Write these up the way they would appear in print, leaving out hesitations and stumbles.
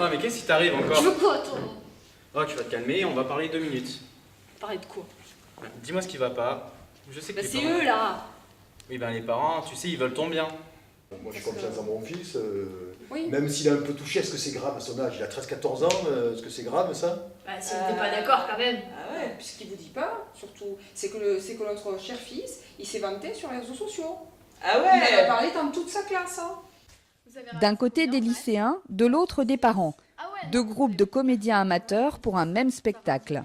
va, mais qu'est-ce qui t'arrive encore? Tu veux quoi, toi? Oh, tu vas te calmer, on va parler 2 minutes. Parler de quoi? Dis-moi ce qui va pas. Je sais que Bah les c'est parents- eux, là. Oui, ben les parents, tu sais, ils veulent ton bien. Moi, je suis confiance dans mon fils. Oui. Même s'il est un peu touché, est-ce que c'est grave à son âge? Il a 13-14 ans, est-ce que c'est grave ça? Bah si vous n'êtes pas d'accord, quand même. Ah ouais, puis ce qu'il vous dit pas, surtout, c'est que notre cher fils, il s'est vanté sur les réseaux sociaux. Ah Il en a ouais. parlé dans toute sa classe. Hein. D'un côté des lycéens, de l'autre des parents. Deux groupes de comédiens amateurs pour un même spectacle.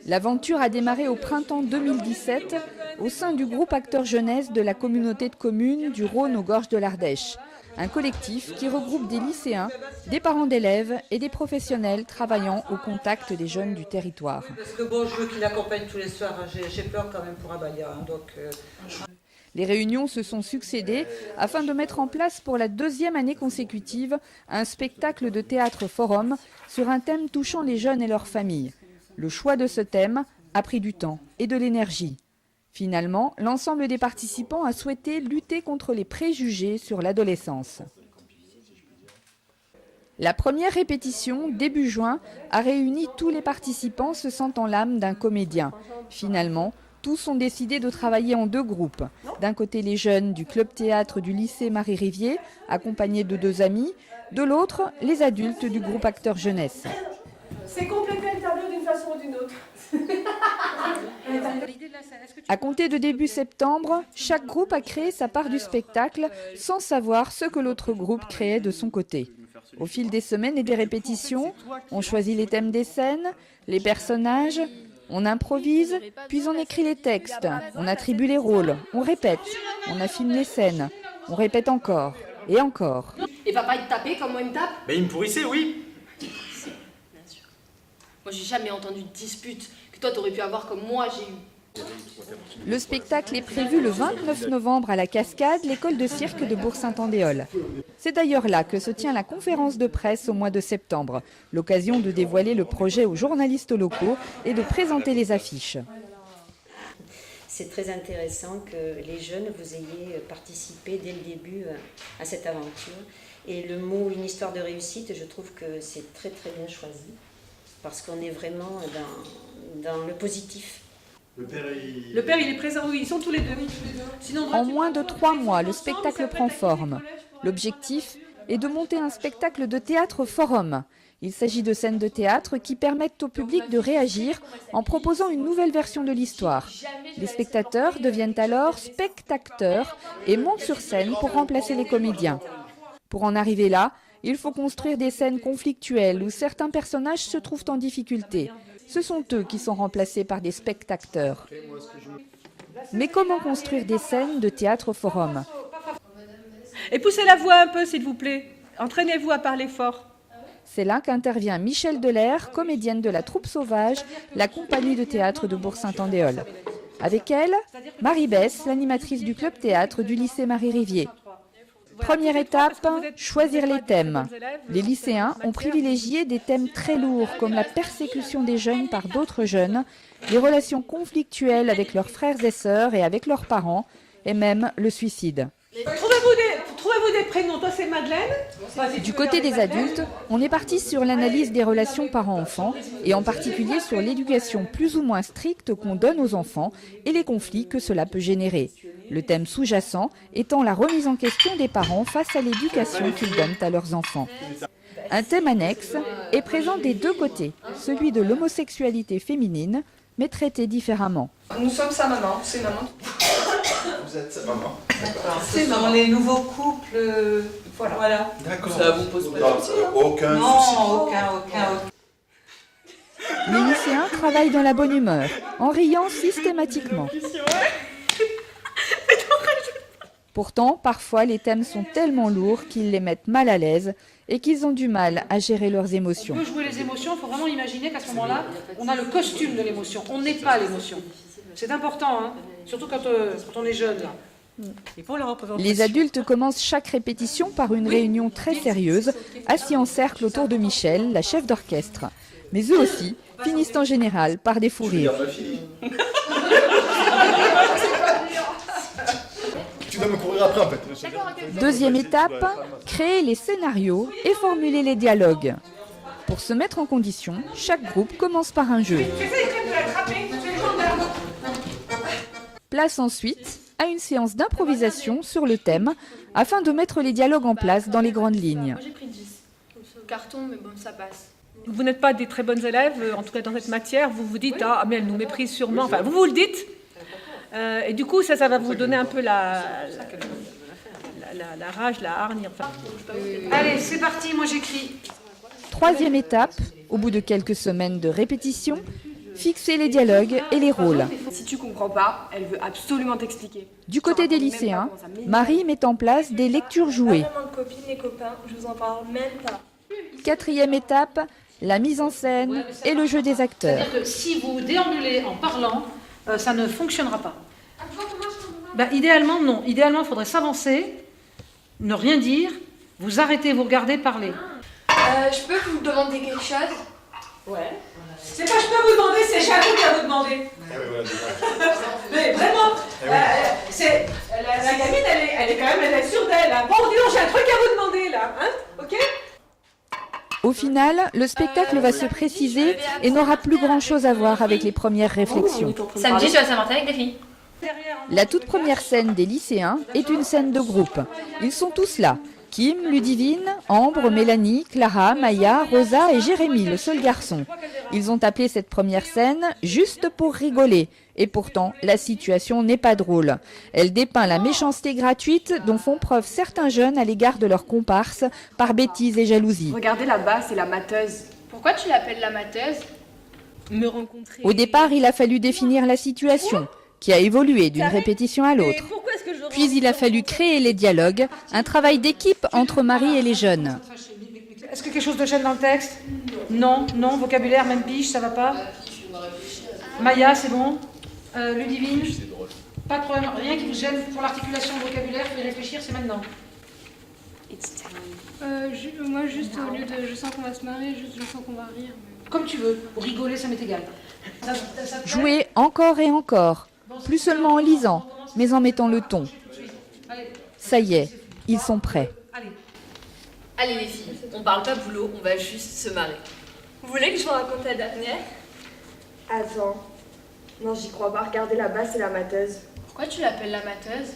L'aventure a démarré au printemps 2017 au sein du groupe Acteurs Jeunesse de la communauté de communes du Rhône aux Gorges de l'Ardèche. Un collectif qui regroupe des lycéens, des parents d'élèves et des professionnels travaillant au contact des jeunes du territoire. Parce que bon, je veux qu'il accompagne tous les soirs. J'ai peur quand même pour Abaya. Hein, donc, Les réunions se sont succédées afin de mettre en place pour la 2e année consécutive un spectacle de théâtre forum sur un thème touchant les jeunes et leurs familles. Le choix de ce thème a pris du temps et de l'énergie. Finalement, l'ensemble des participants a souhaité lutter contre les préjugés sur l'adolescence. La première répétition, début juin, a réuni tous les participants se sentant l'âme d'un comédien. Finalement, tous ont décidé de travailler en 2 groupes. D'un côté, les jeunes du club théâtre du lycée Marie-Rivier, accompagnés de 2 amis. De l'autre, les adultes du groupe Acteurs Jeunesse. C'est compléter le tableau d'une façon ou d'une autre. À compter de début septembre, chaque groupe a créé sa part du spectacle sans savoir ce que l'autre groupe créait de son côté. Au fil des semaines et des répétitions, on choisit les thèmes des scènes, les personnages, on improvise, puis on écrit les textes, on attribue les rôles, on répète, on affine les scènes, on répète encore et encore. Et papa, il te tapait comme moi, il me tape? Ben, il me pourrissait, oui. Bien sûr. Moi, j'ai jamais entendu de dispute que toi, t'aurais pu avoir comme moi, j'ai eu. Le spectacle est prévu le 29 novembre à la Cascade, l'école de cirque de Bourg-Saint-Andéol. C'est d'ailleurs là que se tient la conférence de presse au mois de septembre, l'occasion de dévoiler le projet aux journalistes locaux et de présenter les affiches. C'est très intéressant que les jeunes, vous ayez participé dès le début à cette aventure. Et le mot « une histoire de réussite », je trouve que c'est très très bien choisi, parce qu'on est vraiment dans le positif. Le père, il est présent. Oui, ils sont tous les deux. Sinon, En moins de 3 mois, le spectacle prend forme. L'objectif est de monter un spectacle de théâtre forum. Il s'agit de scènes de théâtre qui permettent au public de réagir en proposant une nouvelle version de l'histoire. Les spectateurs deviennent alors spectateurs et montent sur scène pour remplacer les comédiens. Pour en arriver là, il faut construire des scènes conflictuelles où certains personnages se trouvent en difficulté. Ce sont eux qui sont remplacés par des spectateurs. Mais comment construire des scènes de théâtre forum? Et poussez la voix un peu, s'il vous plaît. Entraînez-vous à parler fort. C'est là qu'intervient Michel Delair, comédienne de la Troupe Sauvage, la compagnie de théâtre de Bourg-Saint-Andéol. Avec elle, Marie Besse, l'animatrice du club théâtre du lycée Marie-Rivier. Première étape, choisir les thèmes. Les lycéens ont privilégié des thèmes très lourds comme la persécution des jeunes par d'autres jeunes, les relations conflictuelles avec leurs frères et sœurs et avec leurs parents, et même le suicide. Trouvez-vous des prénoms. Toi, c'est Madeleine. Du côté des adultes, on est parti sur l'analyse des relations parents-enfants et en particulier sur l'éducation plus ou moins stricte qu'on donne aux enfants et les conflits que cela peut générer. Le thème sous-jacent étant la remise en question des parents face à l'éducation qu'ils donnent à leurs enfants. Un thème annexe est présent des 2 côtés, celui de l'homosexualité féminine, mais traité différemment. Nous sommes sa maman, c'est maman. Vous êtes sa maman. C'est dans les nouveaux couples. Voilà. D'accord. Ça vous pose pas de soucis, hein? Aucun souci. Non, aucun. Les lycéens travaillent dans la bonne humeur, en riant systématiquement. Pourtant, parfois, les thèmes sont tellement lourds qu'ils les mettent mal à l'aise et qu'ils ont du mal à gérer leurs émotions. On peut jouer les émotions, il faut vraiment imaginer qu'à ce moment-là, on a le costume de l'émotion, on n'est pas l'émotion. C'est important, hein, surtout quand on est jeune. Là. Et pour la représentation. Les adultes commencent chaque répétition par une réunion très sérieuse, assis en cercle autour de Michel, la chef d'orchestre. Mais eux aussi finissent en général par des fous rires. Tu dois me courir. verra après en fait. Deuxième étape, créer les scénarios et formuler les dialogues. Pour se mettre en condition, chaque groupe commence par un jeu. Place ensuite à une séance d'improvisation sur le thème afin de mettre les dialogues en place dans les grandes lignes. Moi j'ai pris 10. Carton, mais bon, ça passe. Vous n'êtes pas des très bonnes élèves, en tout cas dans cette matière. Vous vous dites, ah mais elle nous méprise sûrement. Enfin, vous vous le dites. Et du coup, ça va vous donner un peu la rage, la hargne. Enfin. Allez, c'est parti, moi j'écris. Troisième étape, au bout de quelques semaines de répétition, fixer les dialogues et les rôles. Si tu comprends pas, elle veut absolument t'expliquer. Du côté des lycéens, Marie met en place des lectures jouées. Pas vraiment de copines, les copains, je vous en parle même pas. Quatrième étape, la mise en scène et le jeu des acteurs. C'est-à-dire que si vous déambulez en parlant, ça ne fonctionnera pas. Ben, idéalement, non. Idéalement, il faudrait s'avancer, ne rien dire, vous arrêtez, vous regardez, parler. Je peux vous demander quelque chose? Ouais. C'est pas je peux vous demander, c'est Jacques qui va vous demander. Mais vraiment, c'est la gamine, elle est quand même, elle est sûre d'elle. Hein. Bon, dis donc, j'ai un truc à vous demander là, hein, ok? Au final, le spectacle va se préciser et n'aura plus grand-chose à voir avec les premières réflexions. Samedi, je suis à Saint-Martin avec des filles. La toute première scène des lycéens est une scène de groupe. Ils sont tous là. Kim, Ludivine, Ambre, Mélanie, Clara, Maya, Rosa et Jérémy, le seul garçon. Ils ont appelé cette première scène juste pour rigoler. Et pourtant, la situation n'est pas drôle. Elle dépeint la méchanceté gratuite dont font preuve certains jeunes à l'égard de leurs comparses par bêtise et jalousie. Regardez là-bas, c'est la mateuse. Pourquoi tu l'appelles la mateuse? Me rencontrer. Au départ, il a fallu définir la situation, qui a évolué d'une répétition à l'autre. Puis il a fallu créer les dialogues, un travail d'équipe entre Marie et les jeunes. Est-ce que quelque chose te gêne dans le texte? Non, non, vocabulaire, même pige, ça va pas? Maya, c'est bon? Ludivine? Pas de problème, rien qui vous gêne pour l'articulation vocabulaire, vous pouvez réfléchir, c'est maintenant. Moi, juste au lieu de je sens qu'on va se marrer, juste je sens qu'on va rire. Comme tu veux, pour rigoler, ça m'est égal. Ça te plaît? Jouer encore et encore, plus seulement en lisant, mais en mettant le ton. Ça y est, ils sont prêts. Allez les filles, on parle pas boulot, on va juste se marrer. Vous voulez que je vous raconte la dernière? Attends. Non, j'y crois pas. Regardez là-bas, c'est la mateuse. Pourquoi tu l'appelles la mateuse?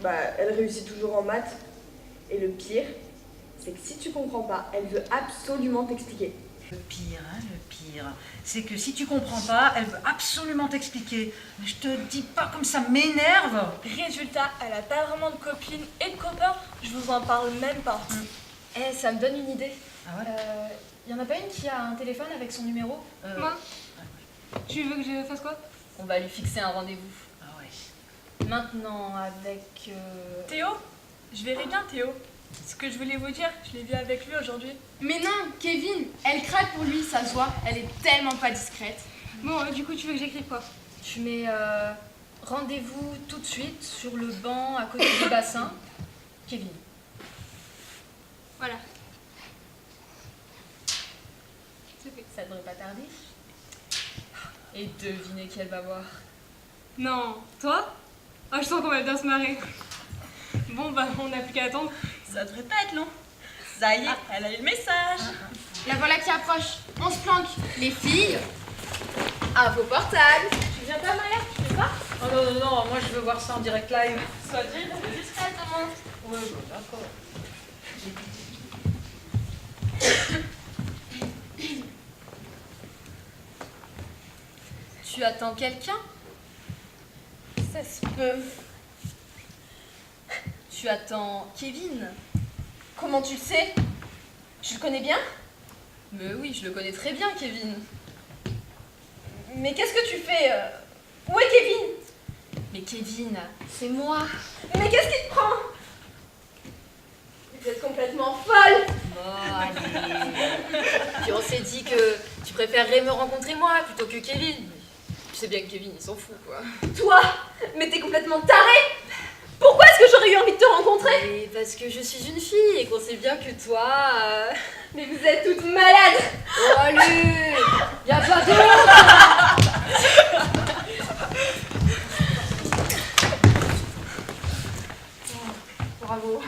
Bah, elle réussit toujours en maths. Et le pire, c'est que si tu comprends pas, elle veut absolument t'expliquer. Le pire, c'est que si tu comprends pas, elle veut absolument t'expliquer. Mais je te dis pas comme ça m'énerve. Résultat, elle a pas vraiment de copines et de copains. Je vous en parle même pas. Eh, ça me donne une idée. Ah ouais? Y en a pas une qui a un téléphone avec son numéro? Moi? Tu veux que je fasse quoi? On va lui fixer un rendez-vous. Ah ouais. Maintenant, avec... Théo? Je verrai bien Théo. Ce que je voulais vous dire, je l'ai vu avec lui aujourd'hui. Mais non, Kevin, elle craque pour lui, ça se voit. Elle est tellement pas discrète. Bon, du coup, tu veux que j'écrive quoi? Tu mets rendez-vous tout de suite sur le banc à côté du bassin. Kevin. Voilà. Ça devrait pas tarder. Et devinez qui elle va voir. Non, toi? Ah, je sens qu'on va bien se marrer. Bon, bah, on n'a plus qu'à attendre. Ça devrait pas être long. Ça y est, elle a eu le message. La voilà qui approche. On se planque. Les filles, à vos portables. Tu viens pas, Maya? Tu fais pas? Oh non, non, non, moi je veux voir ça en direct live. Sois discrètement. Ouais, d'accord. Tu attends quelqu'un? Ça se peut. Tu attends Kevin? Comment tu le sais? Tu le connais bien? Mais oui, je le connais très bien, Kevin. Mais qu'est-ce que tu fais? Où est Kevin? Mais Kevin, c'est moi. Mais qu'est-ce qui te prend? Vous êtes complètement folle! Bon, allez. Puis on s'est dit que tu préférerais me rencontrer moi plutôt que Kevin. Tu sais bien que Kevin, il s'en fout, quoi. Toi? Mais t'es complètement taré! Pourquoi est-ce que j'aurais eu envie de te rencontrer? Et parce que je suis une fille et qu'on sait bien que toi... Mais vous êtes toutes malades! Oh, allez! Y'a pas de honte! Bravo.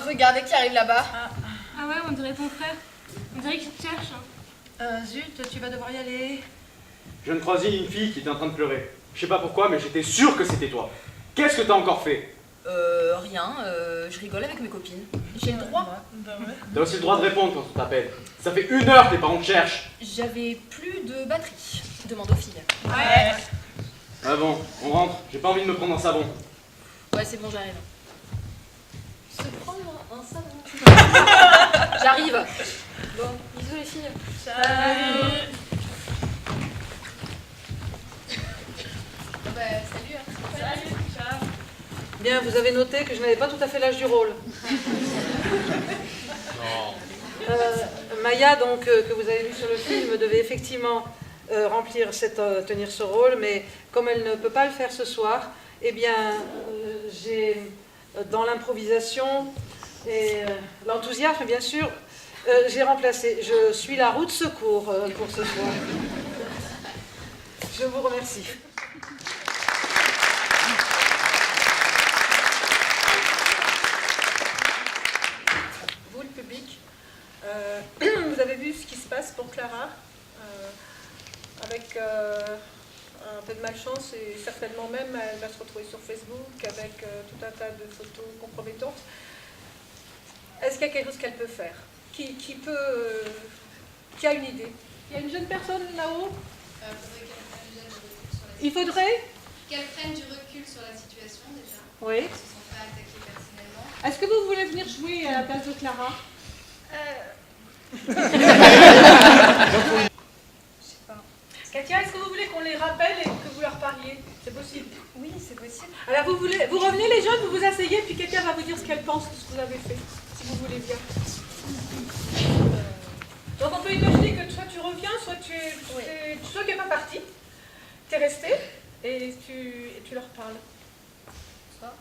Regardez qui arrive là-bas. Ah ouais, on dirait ton frère. On dirait qu'il te cherche. Zut, tu vas devoir y aller. Je viens de croiser une fille qui était en train de pleurer. Je sais pas pourquoi, mais j'étais sûr que c'était toi. Qu'est-ce que t'as encore fait? Rien. Je rigole avec mes copines. J'ai le droit. T'as aussi le droit de répondre quand on t'appelle. Ça fait 1 heure que tes parents te cherchent. J'avais plus de batterie. Demande aux filles. Ouais. Ah bon, on rentre. J'ai pas envie de me prendre un savon. Ouais, c'est bon, j'arrive. Se prendre un savon. J'arrive. Bon, bisous les filles. Salut. Bah, salut. Salut. Ciao. Bien, vous avez noté que je n'avais pas tout à fait l'âge du rôle. Maya, donc, que vous avez vu sur le film, devait effectivement tenir ce rôle, mais comme elle ne peut pas le faire ce soir, eh bien, j'ai, dans l'improvisation et l'enthousiasme, bien sûr, j'ai remplacé. Je suis la roue de secours pour ce soir. Je vous remercie. Vous, le public, vous avez vu ce qui se passe pour Clara, avec un peu de malchance et certainement même elle va se retrouver sur Facebook avec tout un tas de photos compromettantes. Est-ce qu'il y a quelque chose qu'elle peut faire? Qui a une idée? Il y a une jeune personne là-haut? Il faudrait qu'elle prenne du recul sur la situation déjà. Oui. Ils ne se sont pas attaqués personnellement. Est-ce que vous voulez venir jouer à la place de Clara? Je sais pas. Katia, est-ce que vous voulez qu'on les rappelle et que vous leur parliez? C'est possible? Oui, c'est possible. Alors vous revenez les jeunes, vous vous asseyez, puis Katia va vous dire ce qu'elle pense de ce que vous avez fait, si vous voulez bien. Donc on peut imaginer que soit tu reviens, soit tu n'es pas parti, tu es resté et tu leur parles. Soit.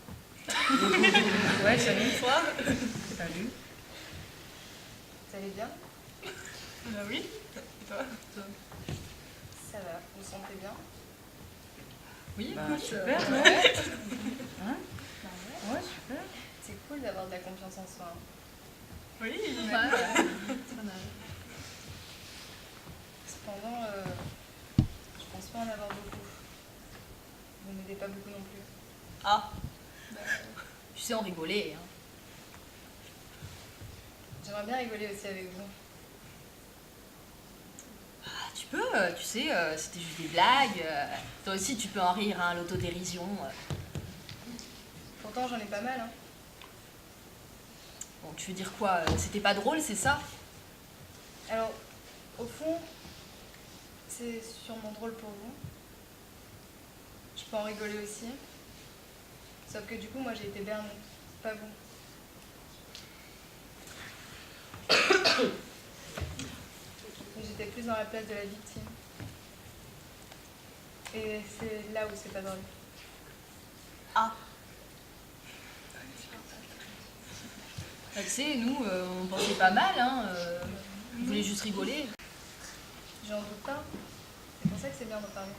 Ouais, j'ai une fois. Salut. Vous allez bien? Bah oui. Et toi? Ça va, vous vous sentez bien? Oui, super, ouais. Hein? Ouais, super. C'est cool d'avoir de la confiance en soi. Hein. Oui. Ouais. Cependant, je pense pas en avoir beaucoup. Vous m'aidez pas beaucoup non plus. Ah. Tu sais, on rigolait. Hein. J'aimerais bien rigoler aussi avec vous. Ah, tu peux, tu sais, c'était juste des blagues. Toi aussi, tu peux en rire, hein, l'autodérision. Pourtant, j'en ai pas mal. Hein. Bon, tu veux dire quoi? C'était pas drôle, c'est ça? Alors, au fond, c'est sûrement drôle pour vous. Je peux en rigoler aussi. Sauf que du coup, moi, j'ai été bernée. Pas vous. J'étais plus dans la place de la victime. Et c'est là où c'est pas drôle. Ah. Bah, tu sais, nous, on pensait pas mal, hein. On voulait juste rigoler. J'en doute pas. C'est pour ça que c'est bien d'en parler.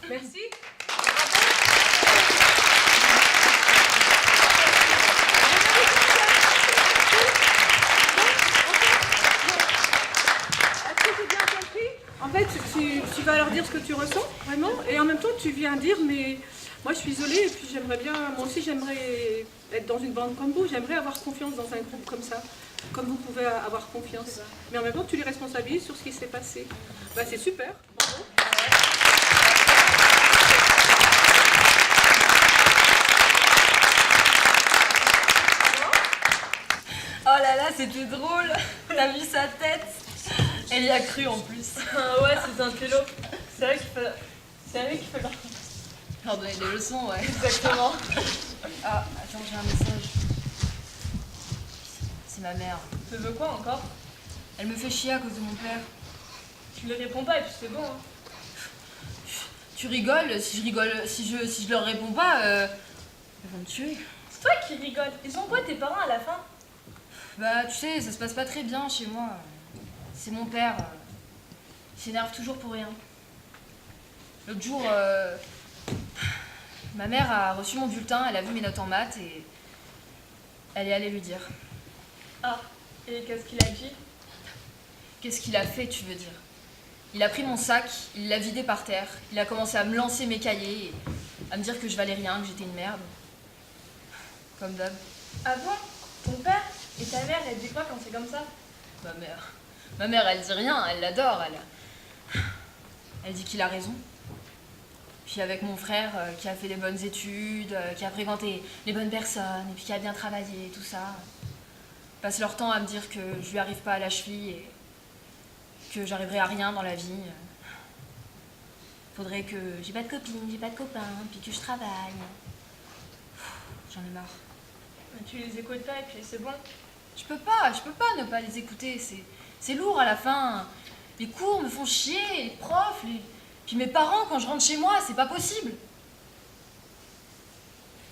Merci. En fait, tu vas leur dire ce que tu ressens, vraiment, et en même temps, tu viens dire, mais moi, je suis isolée, et puis j'aimerais bien, moi aussi, j'aimerais être dans une bande comme vous, j'aimerais avoir confiance dans un groupe comme ça, comme vous pouvez avoir confiance. Mais en même temps, tu les responsabilises sur ce qui s'est passé. Bah, c'est super, bravo. Oh là là, c'était drôle. T'as vu sa tête? Elle y a cru en plus. Ah ouais, c'est un télo. C'est vrai qu'il fait... C'est vrai qu'il fait leur... Leur donner des leçons, ouais. Exactement. Ah, attends, j'ai un message. C'est ma mère. Tu veux quoi encore? Elle me fait chier à cause de mon père. Tu les réponds pas et puis c'est bon. Hein. Tu rigoles? Si je leur réponds pas, ils vont me tuer. C'est toi qui rigoles. Ils sont quoi tes parents à la fin? Bah, tu sais, ça se passe pas très bien chez moi. C'est mon père. Il s'énerve toujours pour rien. L'autre jour, ma mère a reçu mon bulletin, elle a vu mes notes en maths et elle est allée lui dire. Ah, et qu'est-ce qu'il a dit? Qu'est-ce qu'il a fait, tu veux dire? Il a pris mon sac, il l'a vidé par terre, il a commencé à me lancer mes cahiers, et à me dire que je valais rien, que j'étais une merde. Comme d'hab. Ah bon? Ton père et ta mère, elle dit quoi quand c'est comme ça? Ma mère, elle dit rien, elle l'adore, elle dit qu'il a raison. Puis avec mon frère qui a fait des bonnes études, qui a fréquenté les bonnes personnes, et puis qui a bien travaillé, tout ça, passent leur temps à me dire que je lui arrive pas à la cheville et que j'arriverai à rien dans la vie. Faudrait que j'ai pas de copine, j'ai pas de copain, puis que je travaille. J'en ai marre. Tu les écoutes pas et puis c'est bon. Je peux pas ne pas les écouter, c'est lourd à la fin. Les cours me font chier, les profs, puis mes parents quand je rentre chez moi, c'est pas possible.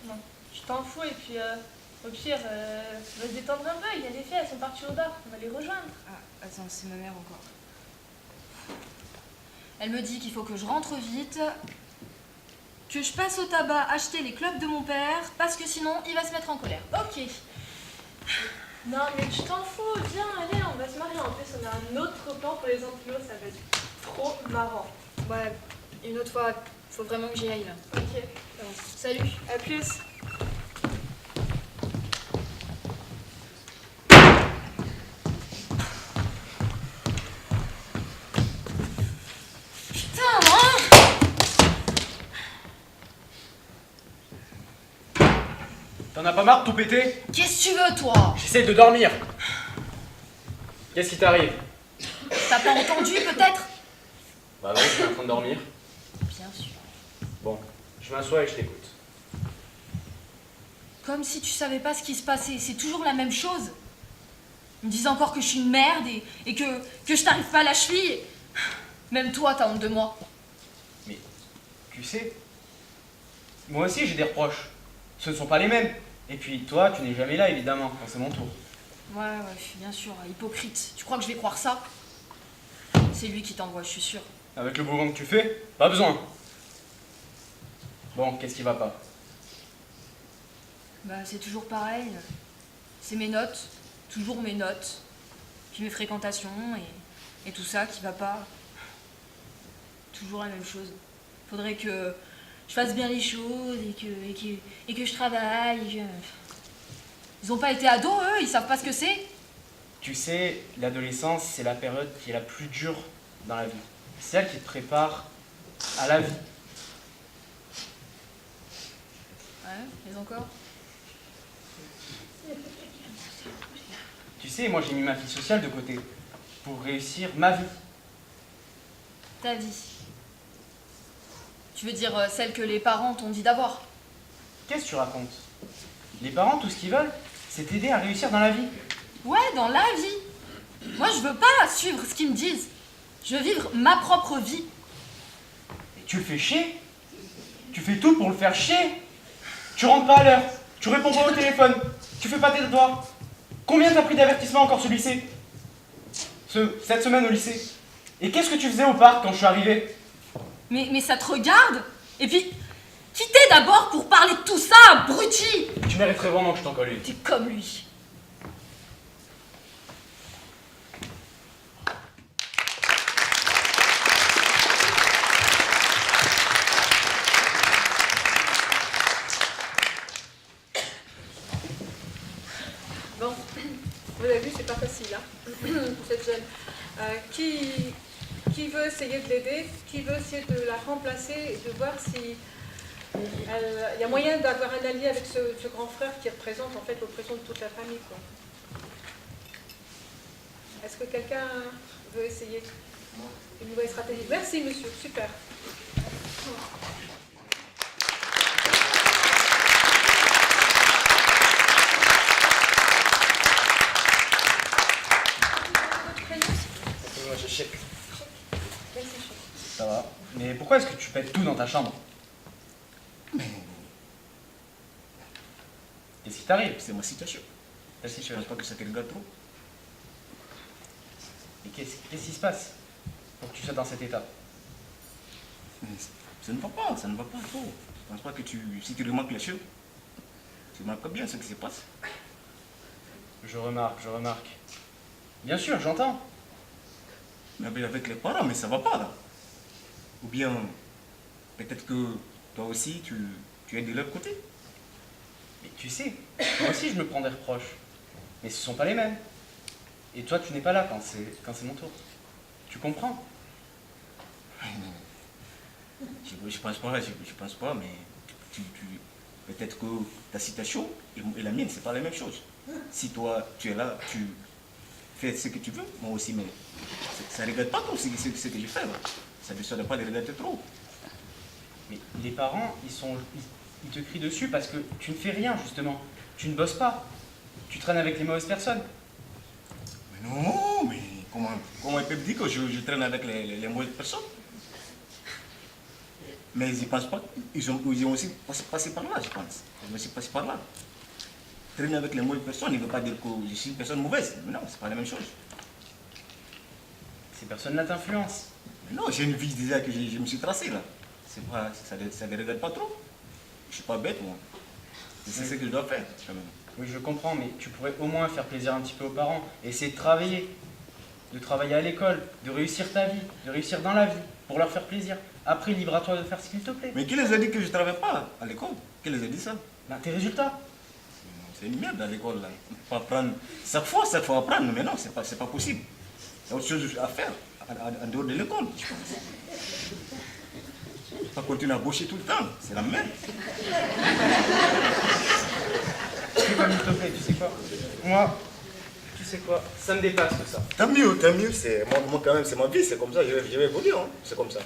Non, je t'en fous et puis au pire, on va se détendre un peu, il y a des filles, elles sont parties au bar, on va les rejoindre. Ah, attends, c'est ma mère encore. Elle me dit qu'il faut que je rentre vite, que je passe au tabac acheter les clopes de mon père, parce que sinon il va se mettre en colère. Ok. Non mais tu t'en fous, viens, allez, on va se marier. En plus, on a un autre plan pour les ampoules, ça va être trop marrant. Ouais, une autre fois, faut vraiment que j'y aille là. Ok. Bon, salut. À plus. Putain, hein! T'en as pas marre de tout péter? Qu'est-ce que tu veux, toi? J'essaie de dormir. Qu'est-ce qui t'arrive? T'as pas entendu, peut-être? Bah non, je suis en train de dormir. Bien sûr. Bon, je m'assois et je t'écoute. Comme si tu savais pas ce qui se passait, c'est toujours la même chose. Ils me disent encore que je suis une merde et que je t'arrive pas à la cheville. Même toi, t'as honte de moi. Mais, tu sais, moi aussi j'ai des reproches. Ce ne sont pas les mêmes. Et puis toi, tu n'es jamais là, évidemment, quand c'est mon tour. Ouais, bien sûr, hypocrite. Tu crois que je vais croire ça? C'est lui qui t'envoie, je suis sûre. Avec le boulot que tu fais, pas besoin. Bon, qu'est-ce qui va pas? Bah, c'est toujours pareil. C'est mes notes, toujours mes notes. Puis mes fréquentations et tout ça qui va pas. Toujours la même chose. Faudrait que je fasse bien les choses et que je travaille. Ils ont pas été ados, eux, ils savent pas ce que c'est. Tu sais, l'adolescence, c'est la période qui est la plus dure dans la vie. C'est celle qui te prépare à la vie. Ouais, mais encore. Tu sais, moi j'ai mis ma vie sociale de côté pour réussir ma vie. Ta vie. Tu veux dire celle que les parents t'ont dit d'avoir? Qu'est-ce que tu racontes? Les parents, tout ce qu'ils veulent, c'est t'aider à réussir dans la vie. Ouais, dans la vie. Moi, je veux pas suivre ce qu'ils me disent. Je veux vivre ma propre vie. Et tu le fais chier. Tu fais tout pour le faire chier. Tu rentres pas à l'heure. Tu réponds pas au téléphone. Tu fais pas tes devoirs. Combien t'as pris d'avertissement encore ce lycée? Cette semaine au lycée. Et qu'est-ce que tu faisais au parc quand je suis arrivé? Mais ça te regarde? Et puis, qui t'es d'abord pour parler de tout ça, abruti? Tu mériterais vraiment que je t'en colle une. T'es comme lui. Bon, vous avez vu, c'est pas facile hein, pour cette jeune. Qui veut essayer de l'aider? Qui veut essayer de la remplacer et de voir si il y a moyen d'avoir un allié avec ce grand frère qui représente en fait l'oppression de toute la famille, quoi. Est-ce que quelqu'un veut essayer une nouvelle stratégie? Merci monsieur, super. Moi, je sais plus. Merci, chef. Ça va. Mais pourquoi est-ce que tu pètes tout dans ta chambre? Qu'est-ce qui t'arrive? C'est ma situation. Ta Je situation. pense pas que c'était le gâteau. Et qu'est-ce qui se passe pour que tu sois dans cet état? Ça ne va pas trop. Je pense pas que si tu remarques les choses, tu remarques bien ce qui se passe. Je remarque. Bien sûr, j'entends. Mais avec les parents, mais ça va pas là. Ou bien, peut-être que toi aussi, tu es de leur côté. Mais tu sais, moi aussi je me prends des reproches. Mais ce sont pas les mêmes. Et toi, tu n'es pas là quand c'est mon tour. Tu comprends? Je pense pas, mais peut-être que ta situation et la mienne, c'est pas la même chose. Si toi, tu es là, tu fais ce que tu veux, moi aussi, mais ça ne regarde pas trop ce que je fais. Là. Ça ne doit pas les regarder trop. Mais les parents, ils te crient dessus parce que tu ne fais rien, justement. Tu ne bosses pas. Tu traînes avec les mauvaises personnes. Mais non, mais comment ils peuvent dire que je traîne avec les mauvaises personnes? Mais ils ne pensent pas, ils ont aussi passé par là, je pense. Ils ont aussi passé par là. Traîner avec les mauvaises personnes, il ne veut pas dire que je suis une personne mauvaise. Mais non, c'est pas la même chose. Ces personnes-là t'influencent. Mais non, j'ai une vie déjà que je me suis tracée là. Ça ne regarde pas trop. Je ne suis pas bête, moi. C'est ce que je dois faire, quand même. Oui, je comprends, mais tu pourrais au moins faire plaisir un petit peu aux parents. Essayer de travailler à l'école, de réussir ta vie, de réussir dans la vie, pour leur faire plaisir. Après, libre à toi de faire ce qu'il te plaît. Mais qui les a dit que je ne travaille pas à l'école? Qui les a dit ça? Ben, tes résultats. C'est une merde à l'école là. Pas apprendre. Chaque fois apprendre, mais non, c'est pas possible. Il y a autre chose à faire, en dehors de l'école, je pense. Pas continuer à gaucher tout le temps, c'est la merde. Fais comme il te plaît, tu sais quoi? Moi, tu sais quoi? Ça me dépasse tout ça. Tant mieux, moi quand même, c'est ma vie, c'est comme ça, je vais évoluer, hein. C'est comme ça.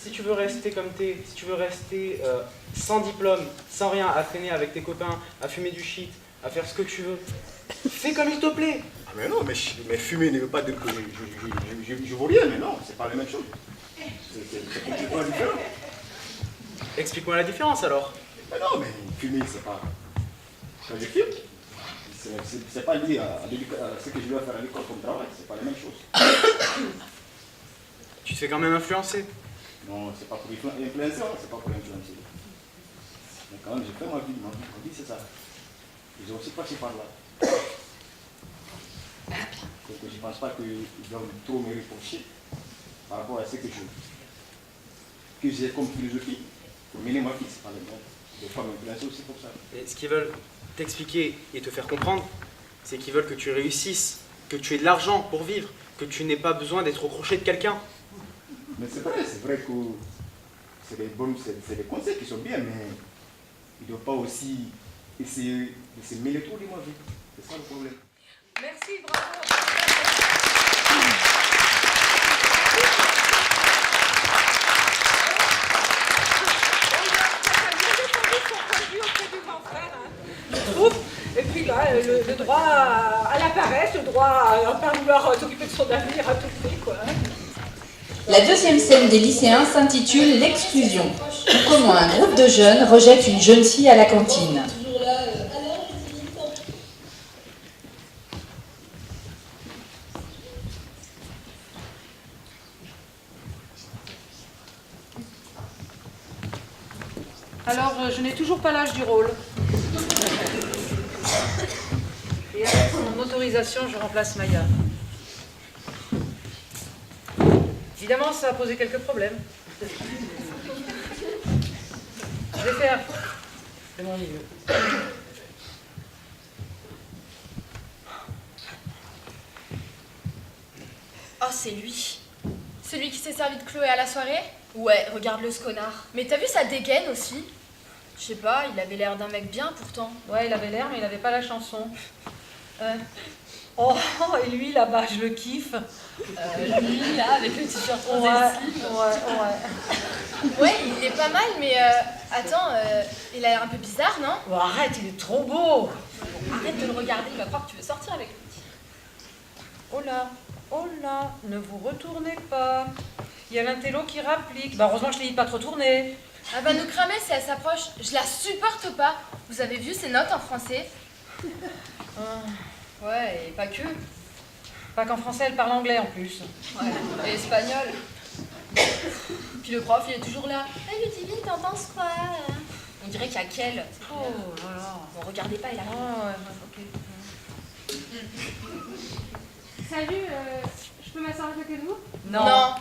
Si tu veux rester comme t'es, si tu veux rester sans diplôme, sans rien, à traîner avec tes copains, à fumer du shit, à faire ce que tu veux, fais comme il te plaît. Ah mais non, mais fumer ne veut pas dire que je vaux rien, mais non, c'est pas la même chose. C'est complètement différent. Explique-moi la différence alors. Mais non, mais fumer, c'est pas... Quand je fume, c'est pas lié à ce que je dois faire à l'école comme travail, c'est pas la même chose. Tu te fais quand même influencer. Non, c'est pas pour influencer, c'est pas pour influencer. Mais quand même, j'ai fait ma vie c'est ça. Ils ont aussi passé par là. Donc je ne pense pas qu'ils doivent trop me reprocher par rapport à ce que j'ai comme philosophie pour mener ma vie, c'est pas le bon. Ils ne doivent pas m'influencer aussi pour ça. Et ce qu'ils veulent t'expliquer et te faire comprendre, c'est qu'ils veulent que tu réussisses, que tu aies de l'argent pour vivre, que tu n'aies pas besoin d'être au crochet de quelqu'un. Mais c'est vrai que c'est des conseils qui sont bien, mais ils ne doivent pas aussi essayer de se mêler trop de ma vie. C'est ça le problème. Merci, bravo. Et puis là, le droit à la paresse, le droit à ne pas vouloir s'occuper de son avenir à tout prix, quoi. La deuxième scène des lycéens s'intitule L'exclusion, ou comment un groupe de jeunes rejette une jeune fille à la cantine. Alors, je n'ai toujours pas l'âge du rôle. Et avec son autorisation, je remplace Maya. Évidemment, ça a posé quelques problèmes. Je vais faire. C'est mon milieu. Oh, c'est lui. Celui qui s'est servi de Chloé à la soirée? Ouais, regarde-le ce connard. Mais t'as vu sa dégaine aussi? Je sais pas, il avait l'air d'un mec bien pourtant. Ouais, il avait l'air, mais il avait pas la chanson. Oh, et lui là-bas, je le kiffe. Lui là, avec le t-shirt rose Ouais. Ouais, il est pas mal, mais attends, il a l'air un peu bizarre, non? Oh, arrête, il est trop beau. Arrête de le regarder, il va croire que tu veux sortir avec lui. Oh là, ne vous retournez pas. Il y a l'intello qui rapplique. Bah heureusement que je ne l'ai pas trop tourné. Elle va nous cramer si elle s'approche. Je la supporte pas. Vous avez vu ses notes en français? Ouais, et pas que. Pas qu'en français, elle parle anglais en plus. Ouais, et espagnol. Puis le prof, il est toujours là. Eh, Ludivine, t'en penses quoi? On dirait qu'il y a qu'elle. Oh là là. Bon, regardez pas, il a Oh, ouais, ok. Salut, je peux m'asseoir à côté de vous? Non.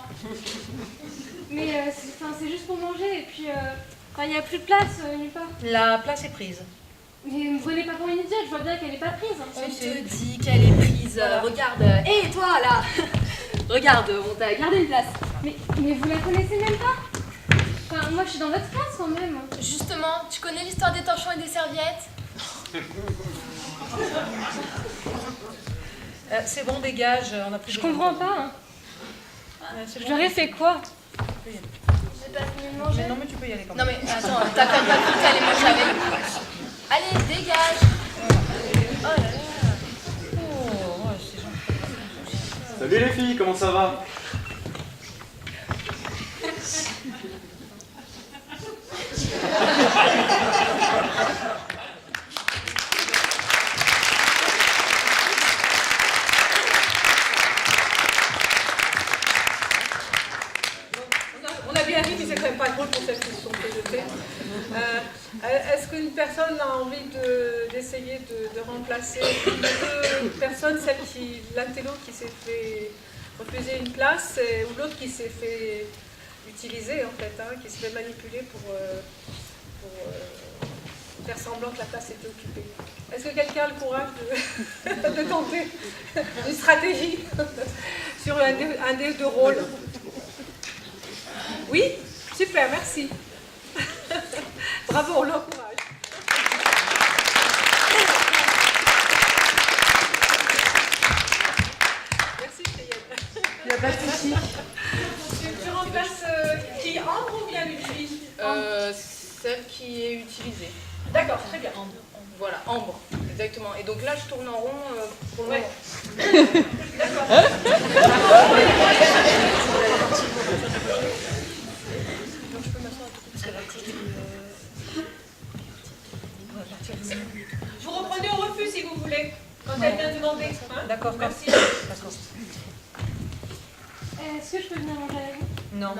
Mais c'est juste pour manger et puis il n'y a plus de place nulle part. La place est prise. Mais ne me prenez pas pour une idiote, je vois bien qu'elle n'est pas prise. On te dit qu'elle est prise. Regarde. Hé, toi, là. Regarde, on t'a gardé une place. Mais vous la connaissez même pas? Enfin, moi je suis dans votre classe quand même. Justement, tu connais l'histoire des torchons et des serviettes? C'est bon, dégage, on a plus Je besoin. comprends pas. Hein. C'est Je bon. leur ai fait quoi? J'ai pas fini de manger. Mais non, mais tu peux y aller quand Non même. mais attends, t'as quand même pas pu aller manger avec nous. Allez, dégage. Oh là là. Oh, ouais, c'est gentil. Salut les filles, comment ça va? On a bien vu que c'est quand même pas drôle pour celles qui se sont fait jeter. Est-ce qu'une personne a envie d'essayer de remplacer une deux personnes, celle qui, l'intello qui s'est fait refuser une place ou l'autre qui s'est fait utiliser en fait, qui s'est fait manipuler pour faire semblant que la place était occupée. Est-ce que quelqu'un a le courage de tenter une stratégie sur un des deux rôles? Oui? Super, merci. Bravo, on l'encourage. Merci Cheyenne. Il n'y a pas de souci. Tu remplaces qui, Ambre ou bien Ludivine? Celle qui est utilisée. D'accord, très bien. Voilà, Ambre, exactement. Et donc là, je tourne en rond pour le Ouais. moment. D'accord. Vous reprenez au refus si vous voulez, quand elle vient demander. Hein? D'accord, merci. D'accord. Est-ce que je peux venir manger avec vous? Non.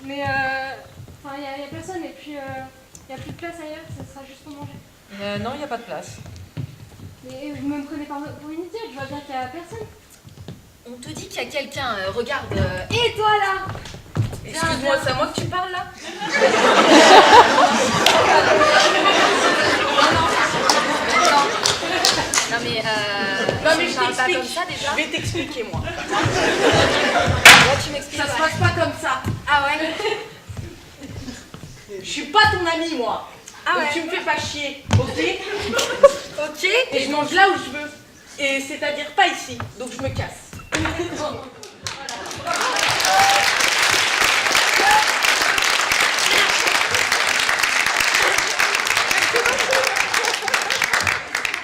Mais il y a personne et puis il n'y a plus de place ailleurs, ça sera juste pour manger. Non, il n'y a pas de place. Mais vous me prenez pas pour une idiote, je vois bien qu'il n'y a personne. On te dit qu'il y a quelqu'un, regarde. Et toi là? Excuse-moi, c'est à moi que tu parles là? Non mais Non mais je parle pas t'explique. comme ça déjà. Je vais t'expliquer moi. Là, tu m'expliques. Ça se passe pas comme ça. Ah ouais? Je suis pas ton amie moi. Ah Donc ouais. tu me fais pas chier, ok? Ok. Et je mange là où je veux. Et c'est-à-dire pas ici. Donc je me casse.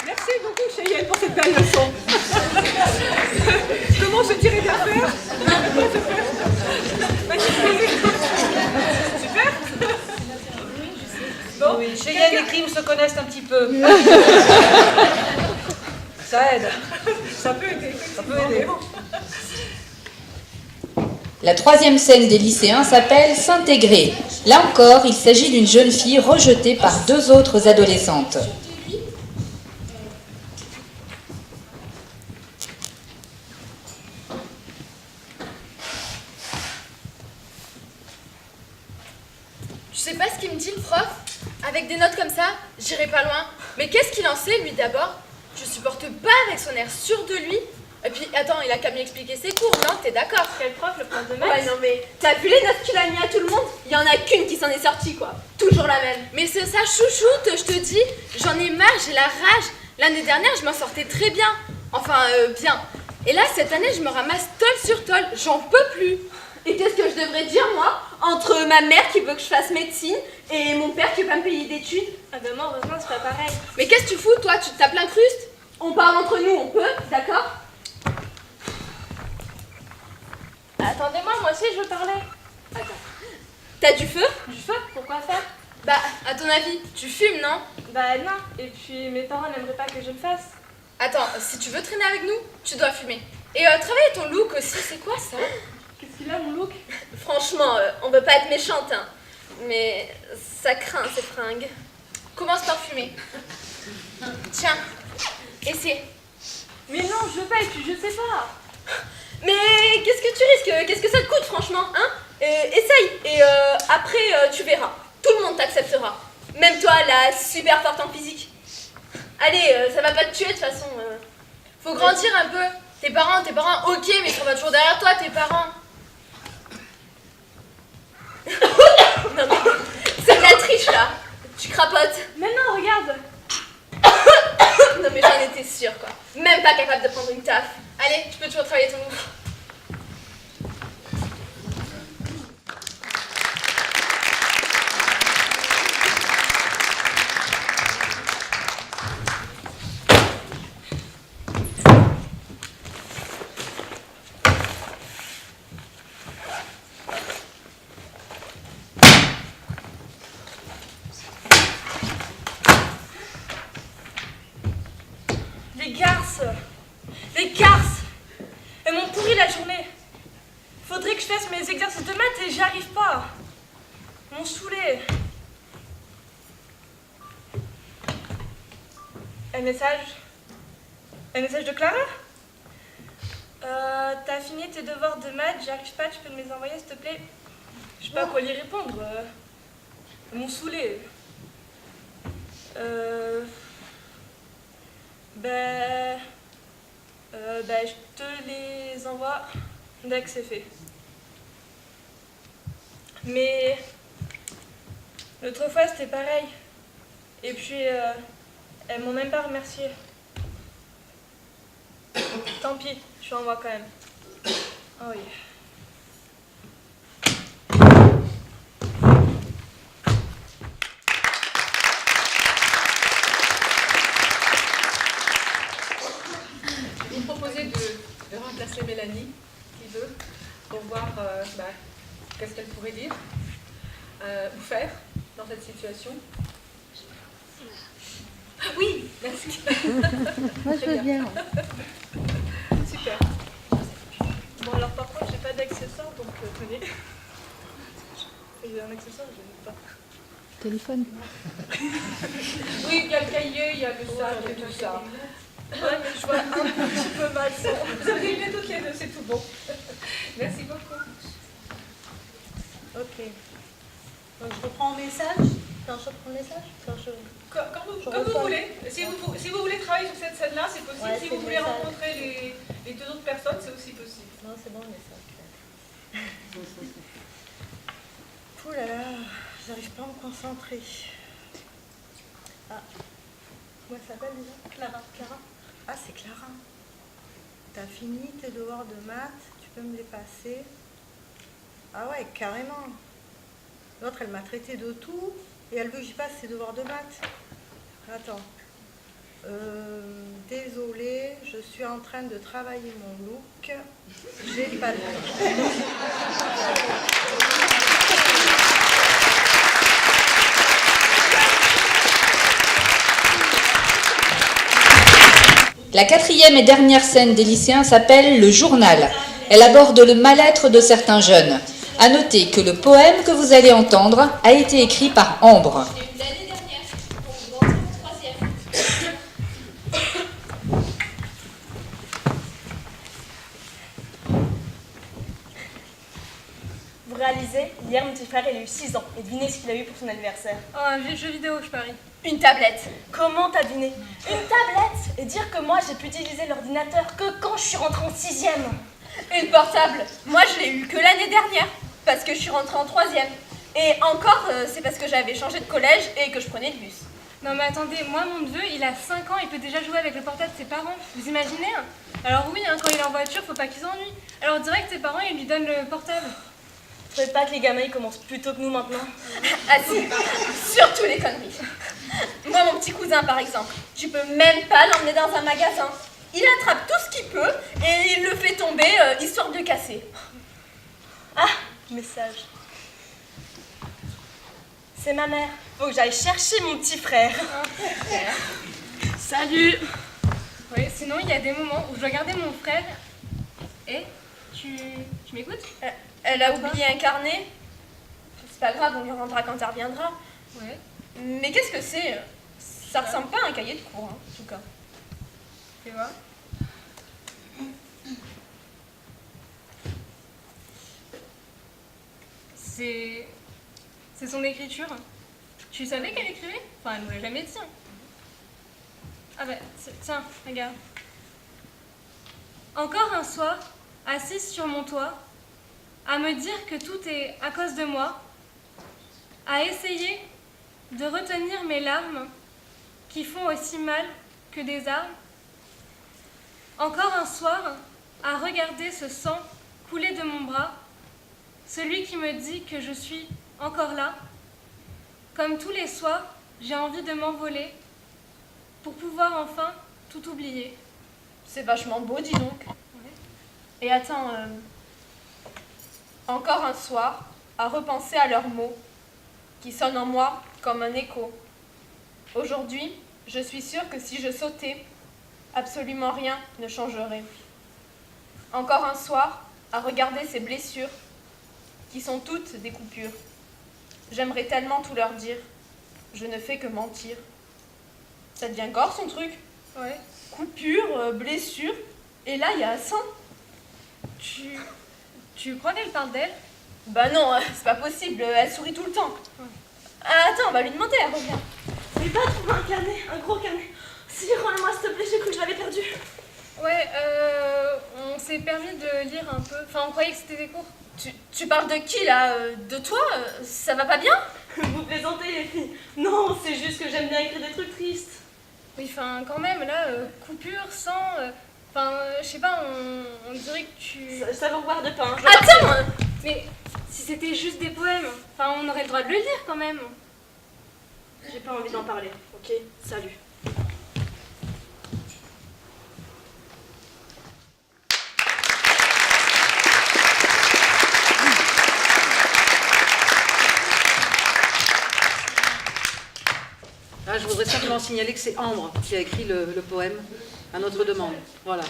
Merci beaucoup Cheyenne pour cette belle leçon. Comment se tirer d'affaire? Super. Bon, Oui, Cheyenne et Crime se connaissent un petit peu. Ça aide. ça peut aider. Ça peut aider. La troisième scène des lycéens s'appelle S'intégrer. Là encore, il s'agit d'une jeune fille rejetée par deux autres adolescentes. Tu sais pas ce qu'il me dit le prof? Avec des notes comme ça, j'irai pas loin. Mais qu'est-ce qu'il en sait lui d'abord? Je supporte pas avec son air sûr de lui. Et puis attends, il a qu'à m'expliquer ses cours, non? T'es d'accord? Quel prof, le prof de maths? Ouais non mais t'as vu les notes qu'il a mis à tout le monde? Il y en a qu'une qui s'en est sortie quoi. Toujours la même. Mais c'est ça chouchoute, je te dis. J'en ai marre, j'ai la rage. L'année dernière, je m'en sortais très bien. Enfin, bien. Et là, cette année, je me ramasse tôle sur tôle. J'en peux plus. Et qu'est-ce que je devrais dire, moi? Entre ma mère qui veut que je fasse médecine et mon père qui veut pas me payer d'études? Ah ben moi, heureusement, c'est pas pareil. Mais qu'est-ce que tu fous, toi? Tu te tapes l'incruste? On parle entre nous, on peut, d'accord? Attendez-moi, moi aussi, je veux parler. Attends. T'as du feu? Du feu? Pourquoi faire? Bah, à ton avis, tu fumes, non? Bah non, et puis mes parents n'aimeraient pas que je le fasse. Attends, si tu veux traîner avec nous, tu dois fumer. Et travailler ton look aussi, c'est quoi ça? Qu'est-ce qu'il a, mon look? Franchement, on veut pas être méchante, hein. Mais ça craint ces fringues. Commence par fumer. Tiens, essaie. Mais non, je veux pas et puis je sais pas. Mais qu'est-ce que tu risques? Qu'est-ce que ça te coûte, franchement, hein? Essaye, et après, tu verras. Tout le monde t'acceptera. Même toi, la super forte en physique. Allez, ça va pas te tuer, de toute façon. Faut grandir un peu. Tes parents, ok, mais ils sont pas toujours derrière toi, tes parents. Non, mais c'est de la triche, là. Tu crapotes. Mais non, regarde. Non, mais j'en étais sûre, quoi. Même pas capable de prendre une taf. Allez, tu peux toujours travailler ton look. Les garces, elles m'ont pourri la journée. Faudrait que je fasse mes exercices de maths et j'y arrive pas. Ils m'ont saoulé. Un message de Clara? T'as fini tes devoirs de maths, j'y arrive pas, tu peux me les envoyer s'il te plaît? Je sais pas à quoi lui répondre. Ils m'ont saoulé. Je te les envoie dès que c'est fait. Mais l'autre fois c'était pareil. Et puis elles m'ont même pas remercié. Tant pis, je l'envoie quand même. Oh oui. De remplacer Mélanie, qui veut, pour voir qu'est-ce qu'elle pourrait dire ou faire dans cette situation. Oui, merci. Moi, je veux bien. Super. Bon alors par contre j'ai pas d'accessoires donc tenez. J'ai un accessoire, je n'ai pas. Téléphone. Oui, il y a le cahier, il y a le sac et tout ça. Ouais, mais je vois un petit peu mal ça. Vous avez réglé toutes les deux, c'est tout bon. Merci beaucoup. Ok. Donc je reprends le message. Quand je reprends le message Comme vous voulez. Si vous voulez travailler sur cette scène-là, c'est possible. Ouais, si c'est vous le voulez message. rencontrer les deux autres personnes, c'est aussi possible. Non, c'est bon le message. Ouh là là, j'arrive pas à me concentrer. Ah. Comment elle s'appelle déjà? Clara. Ah, c'est Clara. T'as fini tes devoirs de maths, tu peux me les passer? Ah ouais, carrément. L'autre, elle m'a traité de tout et elle veut que j'y passe ses devoirs de maths. Attends. Désolée, je suis en train de travailler mon look. J'ai pas le temps. La quatrième et dernière scène des lycéens s'appelle Le Journal. Elle aborde le mal-être de certains jeunes. À noter que le poème que vous allez entendre a été écrit par Ambre. L'année dernière, on rentre en troisième. Vous réalisez, hier mon petit frère il a eu 6 ans et devinez ce qu'il a eu pour son anniversaire. Oh, un vieux jeu vidéo, je parie. Une tablette. Comment t'as deviné? Une tablette. Et dire que moi j'ai pu utiliser l'ordinateur que quand je suis rentrée en 6e. Une portable. Moi, je l'ai eu que l'année dernière, parce que je suis rentrée en troisième. Et encore, c'est parce que j'avais changé de collège et que je prenais le bus. Non mais attendez, moi mon neveu, il a 5 ans, il peut déjà jouer avec le portable de ses parents. Vous imaginez hein? Alors oui, hein, quand il est en voiture, faut pas qu'il s'ennuie. Alors direct, ses parents, ils lui donnent le portable. Faudrait pas que les gamins ils commencent plus tôt que nous maintenant. Ah si, surtout les conneries. Moi, mon petit cousin par exemple, tu peux même pas l'emmener dans un magasin. Il attrape tout ce qu'il peut et il le fait tomber histoire de casser. Ah, message. C'est ma mère. Faut que j'aille chercher mon petit frère. Salut. Oui, sinon il y a des moments où je dois garder mon frère. Et tu m'écoutes? Elle a oublié un carnet. C'est pas grave, on lui rendra quand elle reviendra. Ouais. Mais qu'est-ce que c'est? Ça ressemble pas à un cahier de cours, hein, en tout cas. Tu vois? C'est son écriture. Tu savais qu'elle écrivait? Enfin, elle nous l'a jamais dit. Ah bah, tiens, regarde. Encore un soir, assise sur mon toit, à me dire que tout est à cause de moi, à essayer de retenir mes larmes qui font aussi mal que des armes. Encore un soir, à regarder ce sang couler de mon bras, celui qui me dit que je suis encore là. Comme tous les soirs, j'ai envie de m'envoler pour pouvoir enfin tout oublier. C'est vachement beau, dis donc. Et attends, encore un soir, à repenser à leurs mots, qui sonnent en moi comme un écho. Aujourd'hui, je suis sûre que si je sautais, absolument rien ne changerait. Encore un soir, à regarder ces blessures, qui sont toutes des coupures. J'aimerais tellement tout leur dire, je ne fais que mentir. Ça devient gore son truc. Ouais. Coupure, blessure, et là il y a un sang. Tu crois qu'elle parle d'elle? Bah non, c'est pas possible, elle sourit tout le temps. Ouais. Ah, attends, on va lui demander, elle revient. Mais pas trouver un carnet, un gros carnet. Si, rends-le-moi s'il te plaît, j'ai cru que je l'avais perdu. Ouais, on s'est permis de lire un peu. Enfin, on croyait que c'était des cours. Tu parles de qui là? De toi? Ça va pas bien? Vous plaisantez les filles. Non, c'est juste que j'aime bien écrire des trucs tristes. Oui, enfin, quand même, là, coupure, sang. Enfin, je sais pas, on dirait que tu. Ça va voir de pain. Attends! Mais si c'était juste des poèmes, enfin, on aurait le droit de le lire quand même. J'ai pas envie d'en parler, ok? Salut. Là, je voudrais simplement signaler que c'est Ambre qui a écrit le poème à notre demande. Voilà.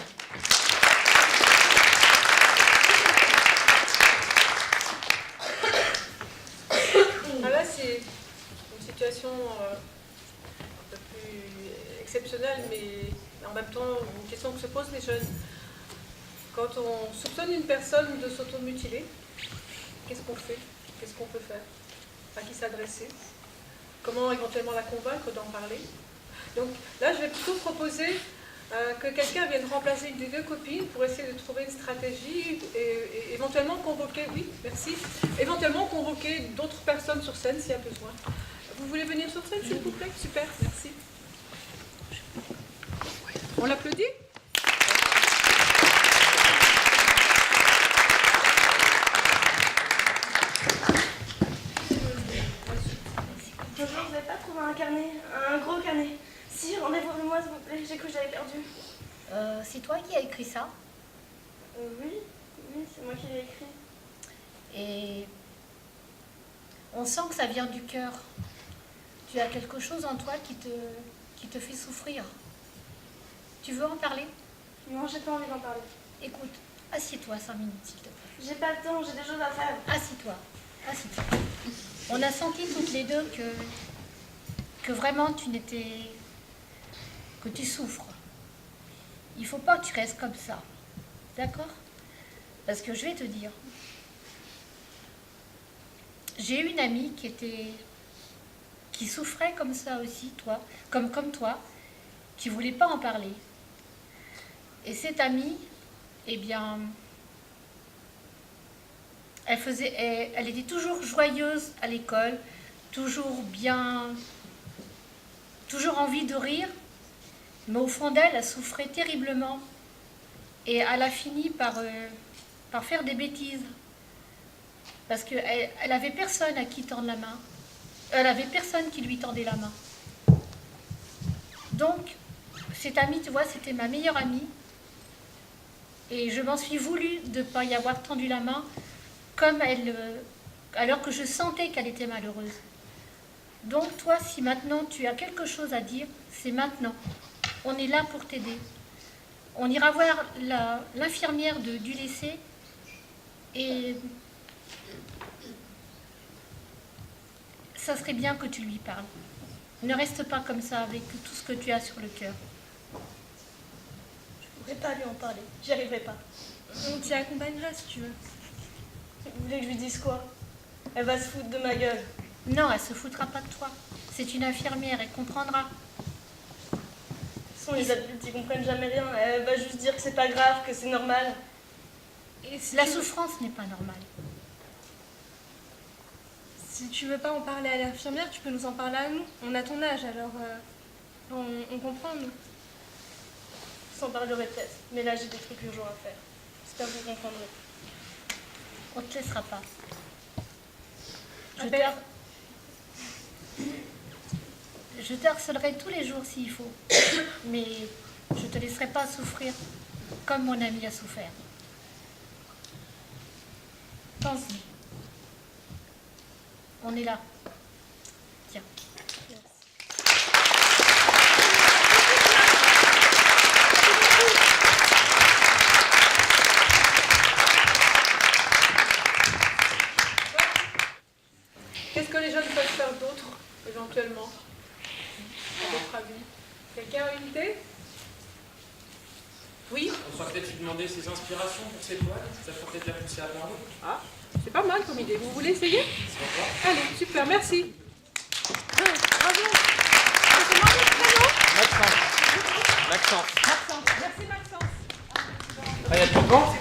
Ah là, c'est une situation un peu plus exceptionnelle, mais en même temps une question que se posent les jeunes. Quand on soupçonne une personne de s'automutiler, qu'est-ce qu'on fait? Qu'est-ce qu'on peut faire? À qui s'adresser? Comment éventuellement la convaincre d'en parler? Donc là, je vais plutôt proposer que quelqu'un vienne remplacer une des deux copines pour essayer de trouver une stratégie et éventuellement convoquer, oui, merci, éventuellement convoquer d'autres personnes sur scène s'il y a besoin. Vous voulez venir sur scène, s'il vous plaît? Super, merci. On l'applaudit? Bonjour, vous n'avez pas trouvé un carnet? Un gros carnet? Si, rendez-vous-moi s'il vous plaît, j'ai cru que je l'avais perdu. C'est toi qui as écrit ça? Oui, c'est moi qui l'ai écrit. Et on sent que ça vient du cœur. Tu as quelque chose en toi qui te fait souffrir. Tu veux en parler? Non, j'ai pas envie d'en parler. Écoute, assieds-toi 5 minutes s'il te plaît. J'ai pas le temps, j'ai des choses à faire. Assieds-toi, assieds-toi. On a senti toutes les deux que vraiment que tu souffres. Il faut pas que tu restes comme ça, d'accord? Parce que je vais te dire, j'ai une amie qui souffrait comme ça aussi, toi, comme toi, qui voulait pas en parler. Et cette amie, eh bien, elle était toujours joyeuse à l'école, toujours bien, toujours envie de rire, mais au fond d'elle, elle souffrait terriblement. Et elle a fini par faire des bêtises. Parce qu'elle avait personne à qui tendre la main. Elle avait personne qui lui tendait la main. Donc, cette amie, tu vois, c'était ma meilleure amie. Et je m'en suis voulu de ne pas y avoir tendu la main comme elle, alors que je sentais qu'elle était malheureuse. Donc toi, si maintenant tu as quelque chose à dire, c'est maintenant. On est là pour t'aider. On ira voir l'infirmière du lycée et Ça serait bien que tu lui parles. Ne reste pas comme ça avec tout ce que tu as sur le cœur. Je pourrais pas lui en parler, j'y arriverai pas. On t'y accompagnera si tu veux. Vous voulez que je lui dise quoi? Elle va se foutre de ma gueule. Non, elle se foutra pas de toi. C'est une infirmière, elle comprendra. De toute façon, les adultes, ils comprennent jamais rien. Elle va juste dire que c'est pas grave, que c'est normal. Et si La souffrance n'est pas normale. Si tu veux pas en parler à l'infirmière, tu peux nous en parler à nous. On a ton âge, alors on comprend, nous. Je s'en parlerai peut-être, mais là j'ai des trucs urgents à faire. J'espère que vous comprendrez. On te laissera pas. Je te harcèlerai tous les jours s'il faut. Mais je te laisserai pas souffrir comme mon ami a souffert. Pense-y. On est là. Tiens. Qu'est-ce que les jeunes peuvent faire d'autre, éventuellement, à votre avis? Quelqu'un a une idée? Oui? On pourrait peut-être lui demander ses inspirations pour ses poèmes, ça peut peut-être la pousser à parler. Ah, c'est pas mal comme idée. Vous voulez essayer? Allez, super, merci. Bravo. C'est moi le prénom? Maxence. Maxence. Merci Maxence. Ah, il y a du vent?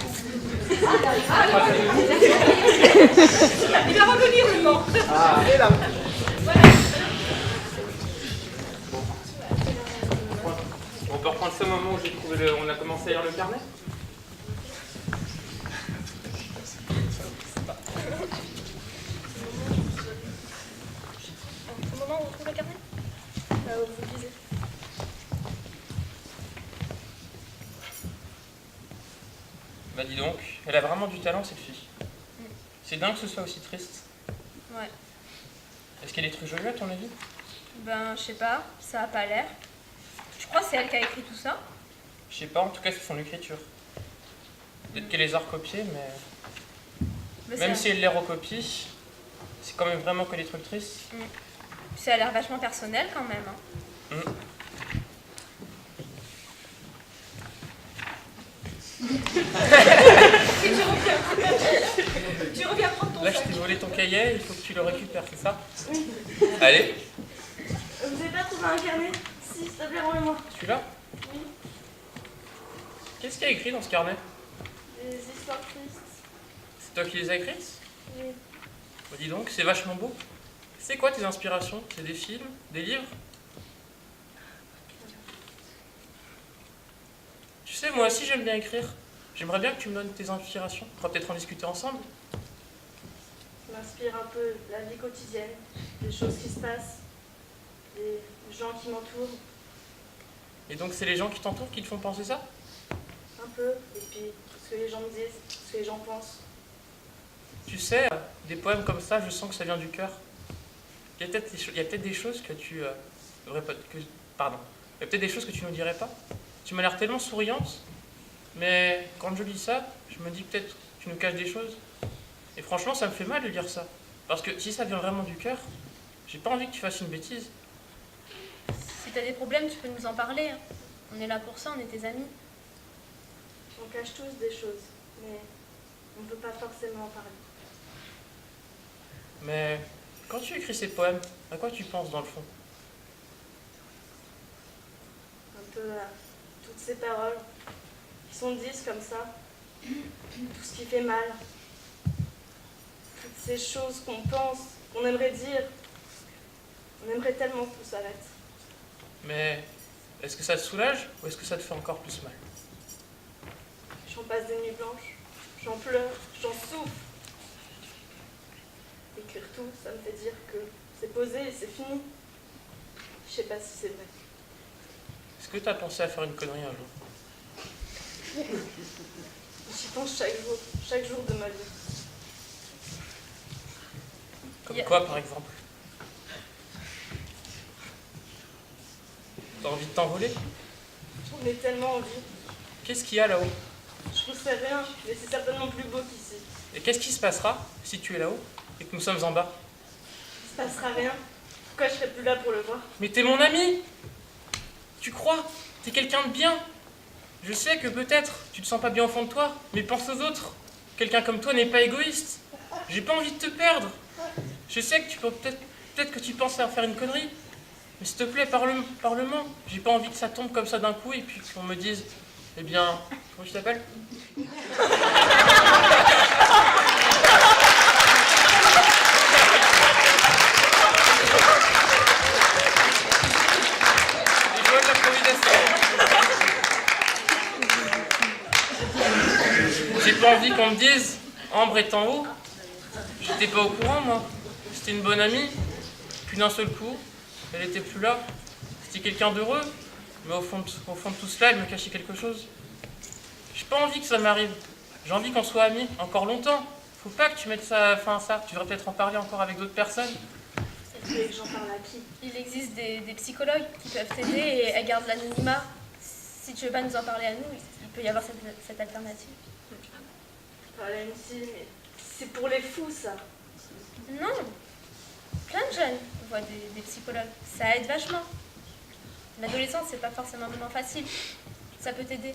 Il va revenir le vent. Ah, et là. On peut reprendre ce moment où j'ai trouvé on a commencé à lire le carnet? Au moment où on trouve le carnet, vous le lisez. Bah dis donc, elle a vraiment du talent cette fille. C'est dingue que ce soit aussi triste. Ouais. Est-ce qu'il y a des trucs joyeux à ton avis? Ben, je sais pas, ça a pas l'air. Je crois que c'est elle qui a écrit tout ça. Je sais pas, en tout cas c'est son écriture. Peut-être qu'elle les a recopiés, mais même si elle les recopie, c'est quand même vraiment que des trucs tristes. Puis ça a l'air vachement personnel quand même. Hein. Tu reviens prendre ton Là, je sac. t'ai volé ton cahier, il faut que tu le récupères, c'est ça? Oui. Allez, Vous avez pas trouvé un carnet? Si, s'il te plaît, rends-le-moi. celui-là? Oui. Qu'est-ce qu'il y a écrit dans ce carnet? Des histoires tristes. C'est toi qui les as écrites? Oui. Bah, dis donc, c'est vachement beau. C'est quoi tes inspirations? C'est des films? Des livres? Tu sais, moi aussi j'aime bien écrire. J'aimerais bien que tu me donnes tes inspirations. On pourra peut-être en discuter ensemble. Ça m'inspire un peu la vie quotidienne, les choses qui se passent, les gens qui m'entourent, Et donc c'est les gens qui t'entourent qui te font penser ça? un peu, et puis ce que les gens me disent, ce que les gens pensent. Tu sais, des poèmes comme ça, je sens que ça vient du cœur. Il y a peut-être des choses que tu devrais pas... pardon. Il y a peut-être des choses que tu ne nous dirais pas. Tu m'as l'air tellement souriante, mais quand je lis ça, je me dis peut-être que tu nous caches des choses. Et franchement, ça me fait mal de lire ça. Parce que si ça vient vraiment du cœur, j'ai pas envie que tu fasses une bêtise. Si t'as des problèmes, tu peux nous en parler. Hein. On est là pour ça, on est tes amis. On cache tous des choses, mais on ne peut pas forcément en parler. Mais quand tu écris ces poèmes, à quoi tu penses dans le fond? Un peu à toutes ces paroles qui sont dites comme ça, tout ce qui fait mal, toutes ces choses qu'on pense, qu'on aimerait dire. On aimerait tellement que tout s'arrête. Mais est-ce que ça te soulage ou est-ce que ça te fait encore plus mal? J'en passe des nuits blanches, j'en pleure, j'en souffre. Écrire tout, ça me fait dire que c'est posé et c'est fini. Je sais pas si c'est vrai. Est-ce que tu as pensé à faire une connerie un jour? J'y pense chaque jour de ma vie. Comme quoi, par exemple? T'as envie de t'envoler? J'en ai tellement envie. Qu'est-ce qu'il y a là-haut? Je ne sais rien, mais c'est certainement plus beau qu'ici. Et qu'est-ce qui se passera si tu es là-haut et que nous sommes en bas? Il se passera rien. Pourquoi je serais plus là pour le voir? Mais t'es mon ami! Tu crois? T'es quelqu'un de bien. Je sais que peut-être tu te sens pas bien au fond de toi, mais pense aux autres. Quelqu'un comme toi n'est pas égoïste. J'ai pas envie de te perdre. Je sais que tu peux peut-être que tu penses à faire une connerie. Mais s'il te plaît, parle-moi. J'ai pas envie que ça tombe comme ça d'un coup et puis qu'on me dise, eh bien, comment tu t'appelles? J'ai pas envie qu'on me dise, Ambre est en haut. J'étais pas au courant, moi. C'était une bonne amie. Puis d'un seul coup, elle était plus là. C'était quelqu'un d'heureux. Mais au fond de tout cela, elle me cachait quelque chose. J'ai pas envie que ça m'arrive. J'ai envie qu'on soit amis encore longtemps. Faut pas que tu mettes fin à ça. Tu devrais peut-être en parler encore avec d'autres personnes. Tu veux que j'en parle à qui? Il existe des psychologues qui peuvent t'aider et elles gardent l'anonymat. Si tu veux pas nous en parler à nous, il peut y avoir cette alternative. Valency, mais c'est pour les fous, ça. Non. Plein de jeunes voient des psychologues. Ça aide vachement. L'adolescence, c'est pas forcément vraiment facile. Ça peut t'aider.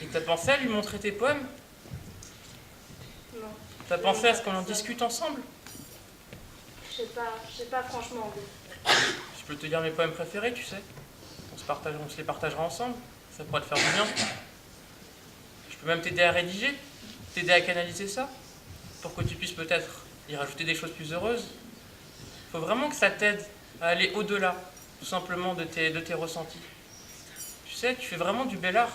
Et t'as pensé à lui montrer tes poèmes? Non. T'as pensé à ce qu'on en discute ensemble? J'ai pas franchement envie. Je peux te dire mes poèmes préférés, tu sais. On se les partagera ensemble. Ça pourrait te faire du bien. Je peux même t'aider à rédiger, t'aider à canaliser ça, pour que tu puisses peut-être y rajouter des choses plus heureuses. Il faut vraiment que ça t'aide à aller au-delà, tout simplement, de tes ressentis. Tu sais, tu fais vraiment du bel art,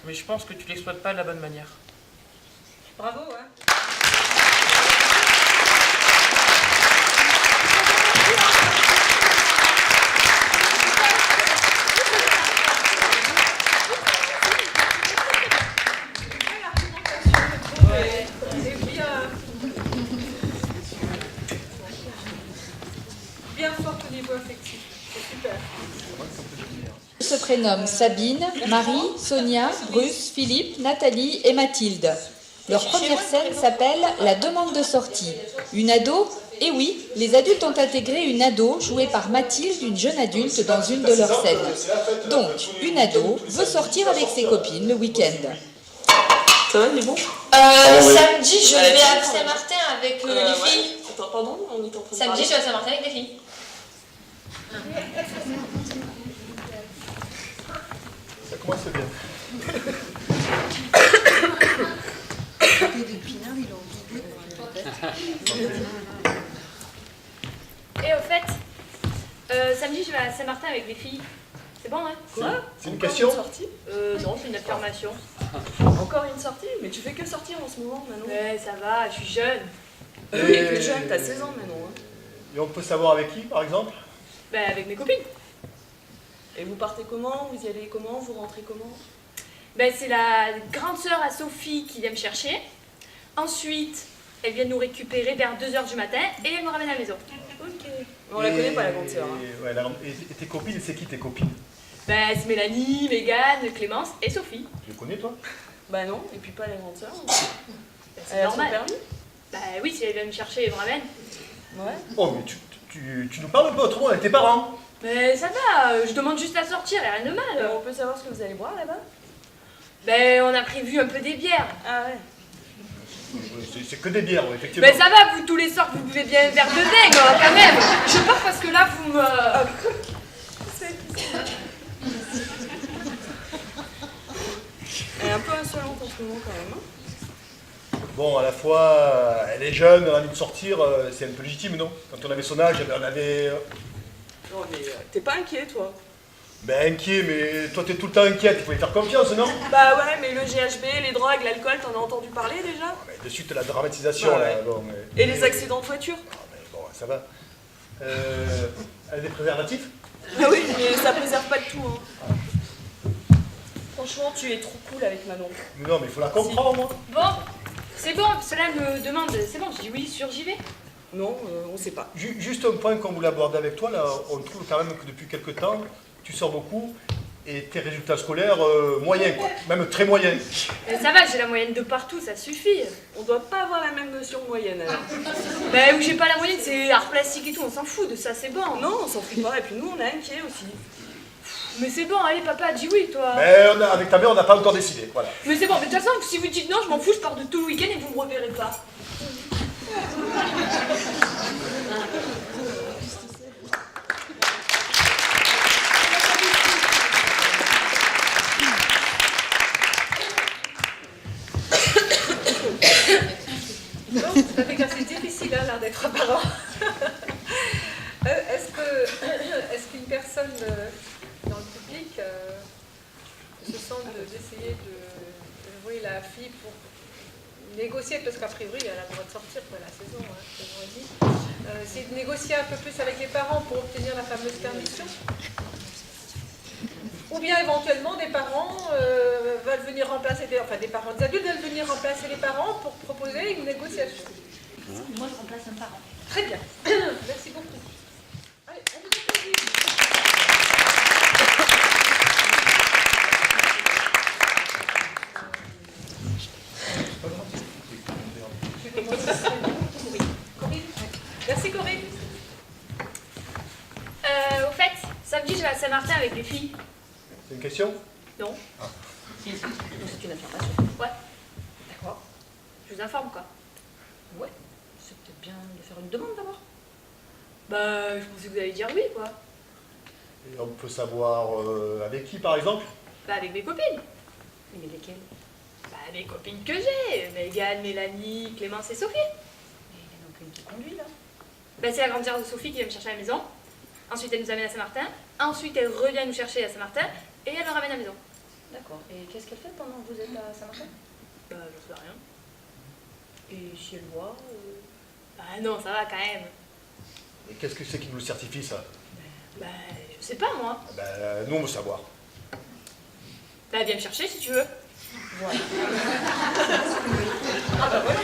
mais je pense que tu l'exploites pas de la bonne manière. Bravo, hein. Bien forte au niveau affectif, c'est super. Se prénomment Sabine, Marie, Sonia, Bruce, Philippe, Nathalie et Mathilde. Leur première scène s'appelle La demande de sortie. Une ado? Eh oui, les adultes ont intégré une ado jouée par Mathilde, une jeune adulte, dans une de leurs scènes. Donc, une ado veut sortir avec ses copines le week-end. Ça va, il est bon? Samedi, je vais à Saint-Martin avec les filles. Attends, pardon, on est en train de Samedi, je vais à Saint-Martin avec les filles. Ça commence bien. Et au fait, samedi, je vais à Saint-Martin avec les filles. C'est bon, hein? Quoi? C'est une question? Non, c'est une affirmation. Encore une sortie? Mais tu fais que sortir en ce moment, Manon? Ouais, ça va, je suis jeune. Oui, t'es jeune, t'as 16 ans, Manon. Hein. Et on peut savoir avec qui, par exemple? Ben, avec mes copines. Et vous partez comment? Vous y allez comment? Vous rentrez comment? Ben, c'est la grande sœur à Sophie qui vient me chercher. Ensuite, elle vient nous récupérer vers 2h du matin et elle me ramène à la maison. Ok. On la connaît pas, la grande sœur. Hein. Ouais, et tes copines, c'est qui tes copines? Ben, c'est Mélanie, Mégane, Clémence et Sophie. Tu les connais, toi? Bah non, et puis pas la grande sœur. Ben, c'est normal. Permis? Ben oui, si elle vient me chercher, elle me ramène. Ouais. Oh, mais tu nous parles un peu autrement avec tes parents? Mais ça va, je demande juste à sortir, y'a rien de mal. On peut savoir ce que vous allez boire là-bas? Ben, on a prévu un peu des bières. Ah ouais. C'est que des bières, effectivement. Ben ça va, vous tous les soirs, vous buvez bien un verre de vin, quand même. Je pars parce que là, vous me... Elle est un peu insolente en ce moment quand même. Hein. Bon, à la fois, elle est jeune, elle a envie de sortir, c'est un peu légitime, non? Quand on avait son âge, on avait... Non mais t'es pas inquiet toi? Ben inquiet, mais toi t'es tout le temps inquiète, il faut y faire confiance, non? Bah ouais, mais le GHB, les drogues, l'alcool, t'en as entendu parler déjà? De suite, la dramatisation, bah, là. ouais. Bon, mais... Et les accidents de voiture? Bon, ça va. Elle a des préservatifs? Ah oui, mais ça préserve pas de tout. Hein. Franchement, tu es trop cool avec Manon. Mais non, mais il faut la comprendre. Bon, c'est bon, cela me demande, c'est bon, je dis oui, sûr, j'y vais. Non, on sait pas. Juste un point qu'on voulait aborder avec toi, là, on trouve quand même que depuis quelque temps, tu sors beaucoup Et tes résultats scolaires, moyens, quoi. Même très moyens. Mais ça va, j'ai la moyenne de partout, ça suffit. On doit pas avoir la même notion de moyenne alors. Bah où j'ai pas la moyenne, c'est art plastique et tout, on s'en fout de ça, c'est bon. Non, on s'en fout pas, et puis nous on est inquiets aussi. Mais c'est bon, allez papa, dis oui toi. Mais avec ta mère, on n'a pas encore décidé, voilà. Mais c'est bon, mais de toute façon, si vous dites non, je m'en fous, je pars de tout le week-end et vous me reverrez pas. Ça fait que c'est difficile hein, là d'être parent. Est-ce qu'une personne dans le public se sent d'essayer de jouer la fille pour négocier, parce qu'a priori elle a le droit de sortir pour la saison, hein, comme on dit, c'est de négocier un peu plus avec les parents pour obtenir la fameuse permission? Ou bien éventuellement des parents veulent venir remplacer, des parents, des adultes veulent venir remplacer les parents pour proposer une négociation. Moi, je remplace un parent. Très bien. Merci beaucoup. Allez, merci Corinne. Au fait, samedi je vais à Saint-Martin avec les filles. C'est une question? Non. Ah. C'est une information. Ouais. D'accord. Je vous informe quoi. Ouais, c'est peut-être bien de faire une demande d'abord. Bah, je pensais que vous alliez dire oui quoi. Et on peut savoir avec qui, par exemple? Bah avec mes copines. Mais lesquelles? Bah les copines que j'ai. Mégane, Mélanie, Clémence et Sophie. Mais il y en a aucune qui conduit là. Bah c'est la grande sœur de Sophie qui vient me chercher à la maison. Ensuite elle nous amène à Saint-Martin. Ensuite elle revient nous chercher à Saint-Martin. Et elle nous ramène à la maison. D'accord. Et qu'est-ce qu'elle fait pendant que vous êtes à Saint-Martin? Bah je sais rien. Et si elle voit Bah non, ça va quand même. Et qu'est-ce que c'est qui nous le certifie, ça? Bah je sais pas moi. Ben, nous, on veut savoir. Bah viens me chercher si tu veux. Voilà. Ah bah voilà.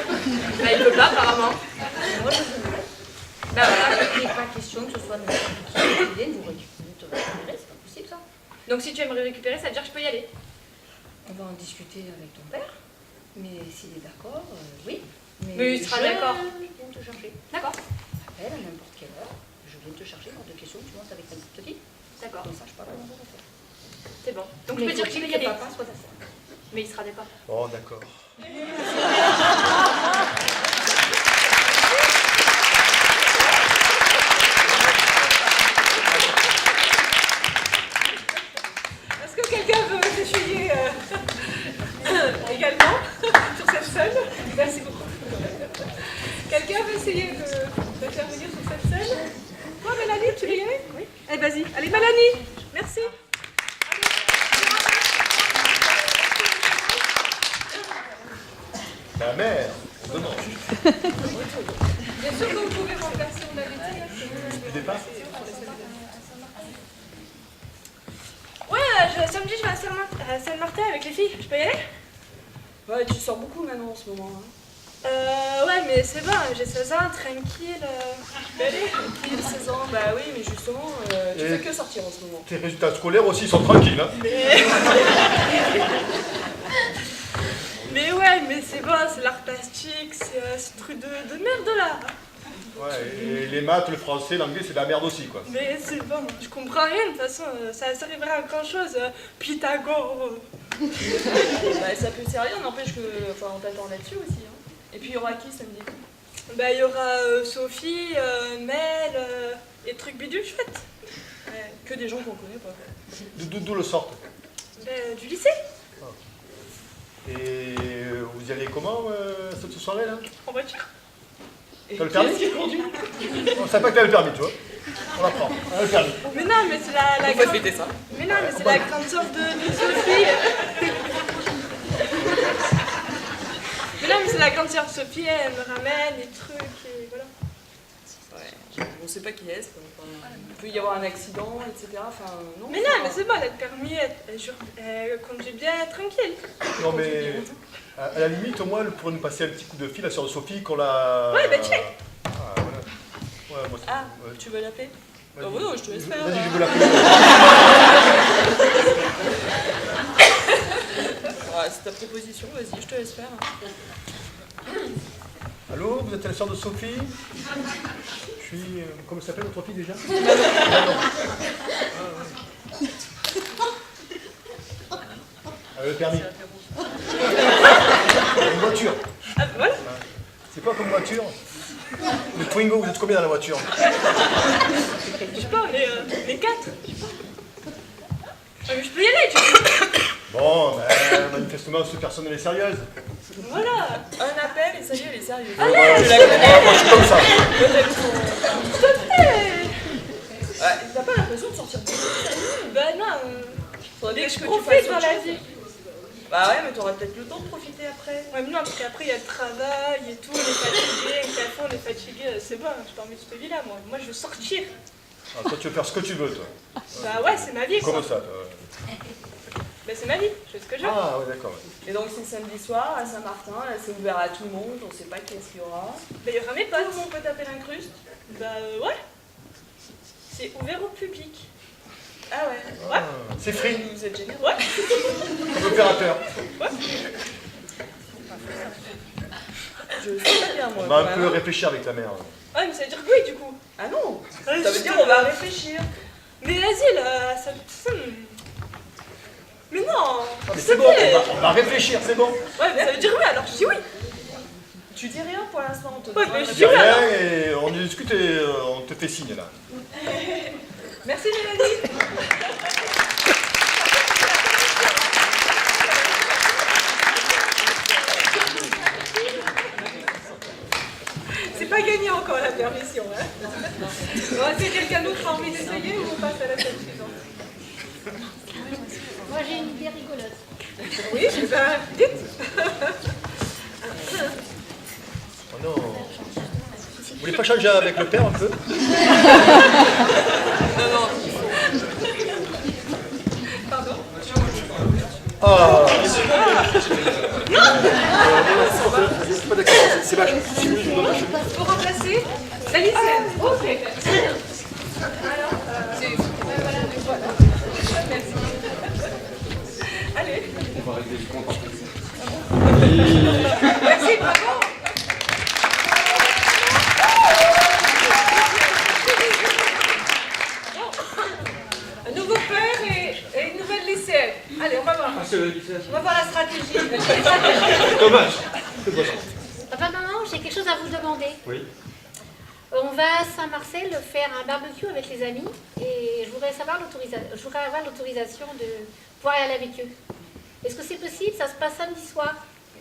Bah il peut pas apparemment. Moi je veux. Bah voilà. Il n'est pas question que ce soit n'importe qui vous récupérer, c'est pas possible ça. Donc si tu aimerais récupérer, ça veut dire que je peux y aller. On va en discuter avec ton père, mais s'il est d'accord, oui. Mais il sera d'accord. Je viens te chercher. D'accord. Appelle à n'importe quelle heure, je viens te chercher, hors de question, tu montes avec ta petite fille. D'accord. Comme ça, je parle à mon faire. C'est bon. Donc Mais je peux dire faut qu'il peut y que aller. papa soit d'accord. Mais il sera d'accord. Oh, d'accord. Est-ce que quelqu'un veut s'essuyer également sur cette scène? Merci beaucoup. Quelqu'un veut essayer d'intervenir sur cette scène? Toi, Mélanie, tu veux y aller? Oui. Allez, vas-y. Allez, Mélanie. Merci. La mère, demande. Bien sûr que vous pouvez remplacer, on avait dit. Tu dépasses? Ouais, samedi je vais à Saint-Martin avec les filles. Je peux y aller? Ouais, tu sors beaucoup maintenant en ce moment. Hein. Ouais, mais c'est bon, j'ai 16 ans, tranquille. Je peux aller tranquille, 16 ans. Bah oui, mais justement, tu fais que sortir en ce moment. Tes résultats scolaires aussi sont tranquilles, hein? Mais ouais, mais c'est bon, c'est l'art plastique, c'est ce truc de merde là. Ouais, et les maths, le français, l'anglais, c'est de la merde aussi, quoi. Mais c'est bon, je comprends rien de toute façon, ça servirait à grand chose. Pythagore. Bah ça peut servir, n'empêche que. Enfin, on t'attend là-dessus aussi. Hein. Et puis il y aura qui samedi? Bah il y aura Sophie, Mel, et trucs bidules chouettes. Ouais, que des gens qu'on connaît pas. D'où le sortent? Du lycée. Et vous y allez comment cette soirée là? En voiture. T'as le permis? On savait pas que t'avais le permis, tu vois. On l'apprend, on a le permis. Mais non, mais c'est la On va fêter ça. Mais non, mais c'est la grande sœur de Sophie. Mais non, mais c'est la grande sœur de Sophie, elle me ramène les trucs et voilà. Ouais, on sait pas qui est. Enfin, il peut y avoir un accident, etc. Enfin, non. Mais non, mais c'est bon, elle a le permis, elle conduit bien, tranquille. Non mais, à la limite, au moins, elle pourrait nous passer un petit coup de fil, la sœur de Sophie, qu'on l'a... Ouais, bah check. Ah, voilà. Ouais, moi, tu veux l'appeler? Bah ouais, je te laisse faire. Vas-y, je veux l'appeler. la sœur de Sophie. Je suis... comment s'appelle votre fille déjà? Le permis. Une voiture. Ah, voilà. C'est quoi comme voiture? Le Twingo, vous êtes combien dans la voiture? Je sais pas, on est 4. Mais je peux y aller, tu vois. Bon, manifestement, cette personne elle est sérieuse. Voilà, un appel et ça y est, elle est sérieuse. Allez, je la connais. Moi, je suis comme ça. S'il te plaît. T'as pas l'impression de sortir de sérieux? Bah non, faudrait bien que tu fasses dans la vie. Bah ouais, mais t'auras peut-être le temps de profiter après. Ouais, mais non, parce qu'après il y a le travail et tout, on est fatigué, avec la fin on est fatigué, c'est bon, j'ai pas envie de cette vie-là, moi. Moi je veux sortir. Ah, toi, tu veux faire ce que tu veux, toi. Bah ouais, c'est ma vie, quoi. Comment ça, toi? Bah c'est ma vie, je fais ce que je veux. Ah, ouais, d'accord. Et donc c'est samedi soir à Saint-Martin, là c'est ouvert à tout le monde, on sait pas qu'est-ce qu'il y aura. Bah il y aura mes potes. Tout le monde peut taper l'incruste. Bah ouais. C'est ouvert au public. Ah ouais. Ouais. C'est free. Vous êtes génial. Ouais. Comme opérateur. Ouais. Je sais pas bien moi. On va un peu réfléchir avec ta mère. Ouais, mais ça veut dire oui du coup. Ah non. Ça veut dire on va réfléchir. Mais vas-y là, ça... Mais non. Ah, mais c'est bon, on va réfléchir, c'est bon. Ouais, mais ça veut dire oui, alors je dis oui. Tu dis rien pour l'instant, on te Ouais, mais je dis rien et on discute et on te fait signe là. Merci Mélanie. C'est pas gagné encore la permission. Hein. Bon, si quelqu'un d'autre a envie d'essayer ou on passe à la scène suivante? Moi j'ai une idée rigolote. Oui, ben, dites. Oh non. Vous voulez pas changer avec le père un peu? Non. Pardon? Ah. C'est pas d'accord, c'est vache. Si vous voulez, je vous donne la chemise. Pour remplacer la lycéenne. Ok. Alors, voilà. Merci. Allez. On va régler le compte en plus. Merci, bravo. Un nouveau père et une nouvelle lycéenne. Allez, on va voir. Ah, c'est le lycée. On va voir la stratégie. Dommage. Papa, maman, j'ai quelque chose à vous demander. Oui. On va à Saint-Marcel faire un barbecue avec les amis et je voudrais avoir l'autorisation de pouvoir y aller avec eux. Est-ce que c'est possible? Ça se passe samedi soir.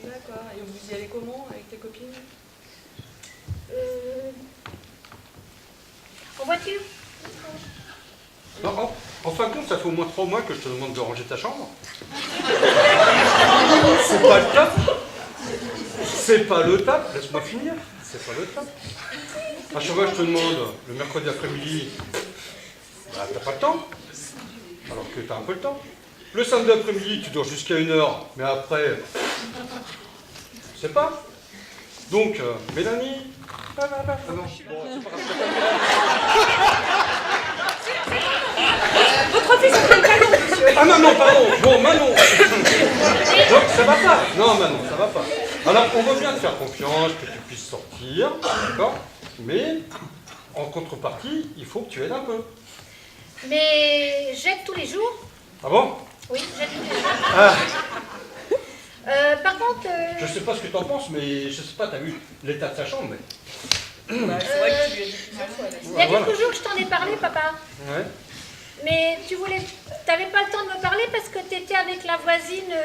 D'accord. Et vous y allez comment avec tes copines? En voiture. Non, en fin de compte, ça fait au moins 3 mois que je te demande de ranger ta chambre. C'est pas le top. C'est pas le top. Laisse-moi finir. C'est pas le top. À chaque fois, je te demande, le mercredi après-midi, bah, t'as pas le temps. Alors que t'as un peu le temps. Le samedi après-midi, tu dors jusqu'à 1h, mais après, je sais pas. Donc, Mélanie. Ah non, bon, c'est pas grave. Votre fils s'appelle Manon, monsieur. Ah Manon, pardon. Bon, Manon. Donc, ça va pas. Non, Manon, ça va pas. Alors, on veut bien te faire confiance, que tu puisses sortir, d'accord? Mais, en contrepartie, il faut que tu aides un peu. Mais j'aide tous les jours. Ah bon? Oui, j'aide tous les jours. Ah. Par contre... Je sais pas ce que t'en penses, mais je sais pas, t'as vu l'état de sa chambre, mais... C'est vrai que tu lui as dit plusieurs fois. Il y a quelques jours que je t'en ai parlé, papa. Ouais. Mais t'avais pas le temps de me parler parce que t'étais avec la voisine...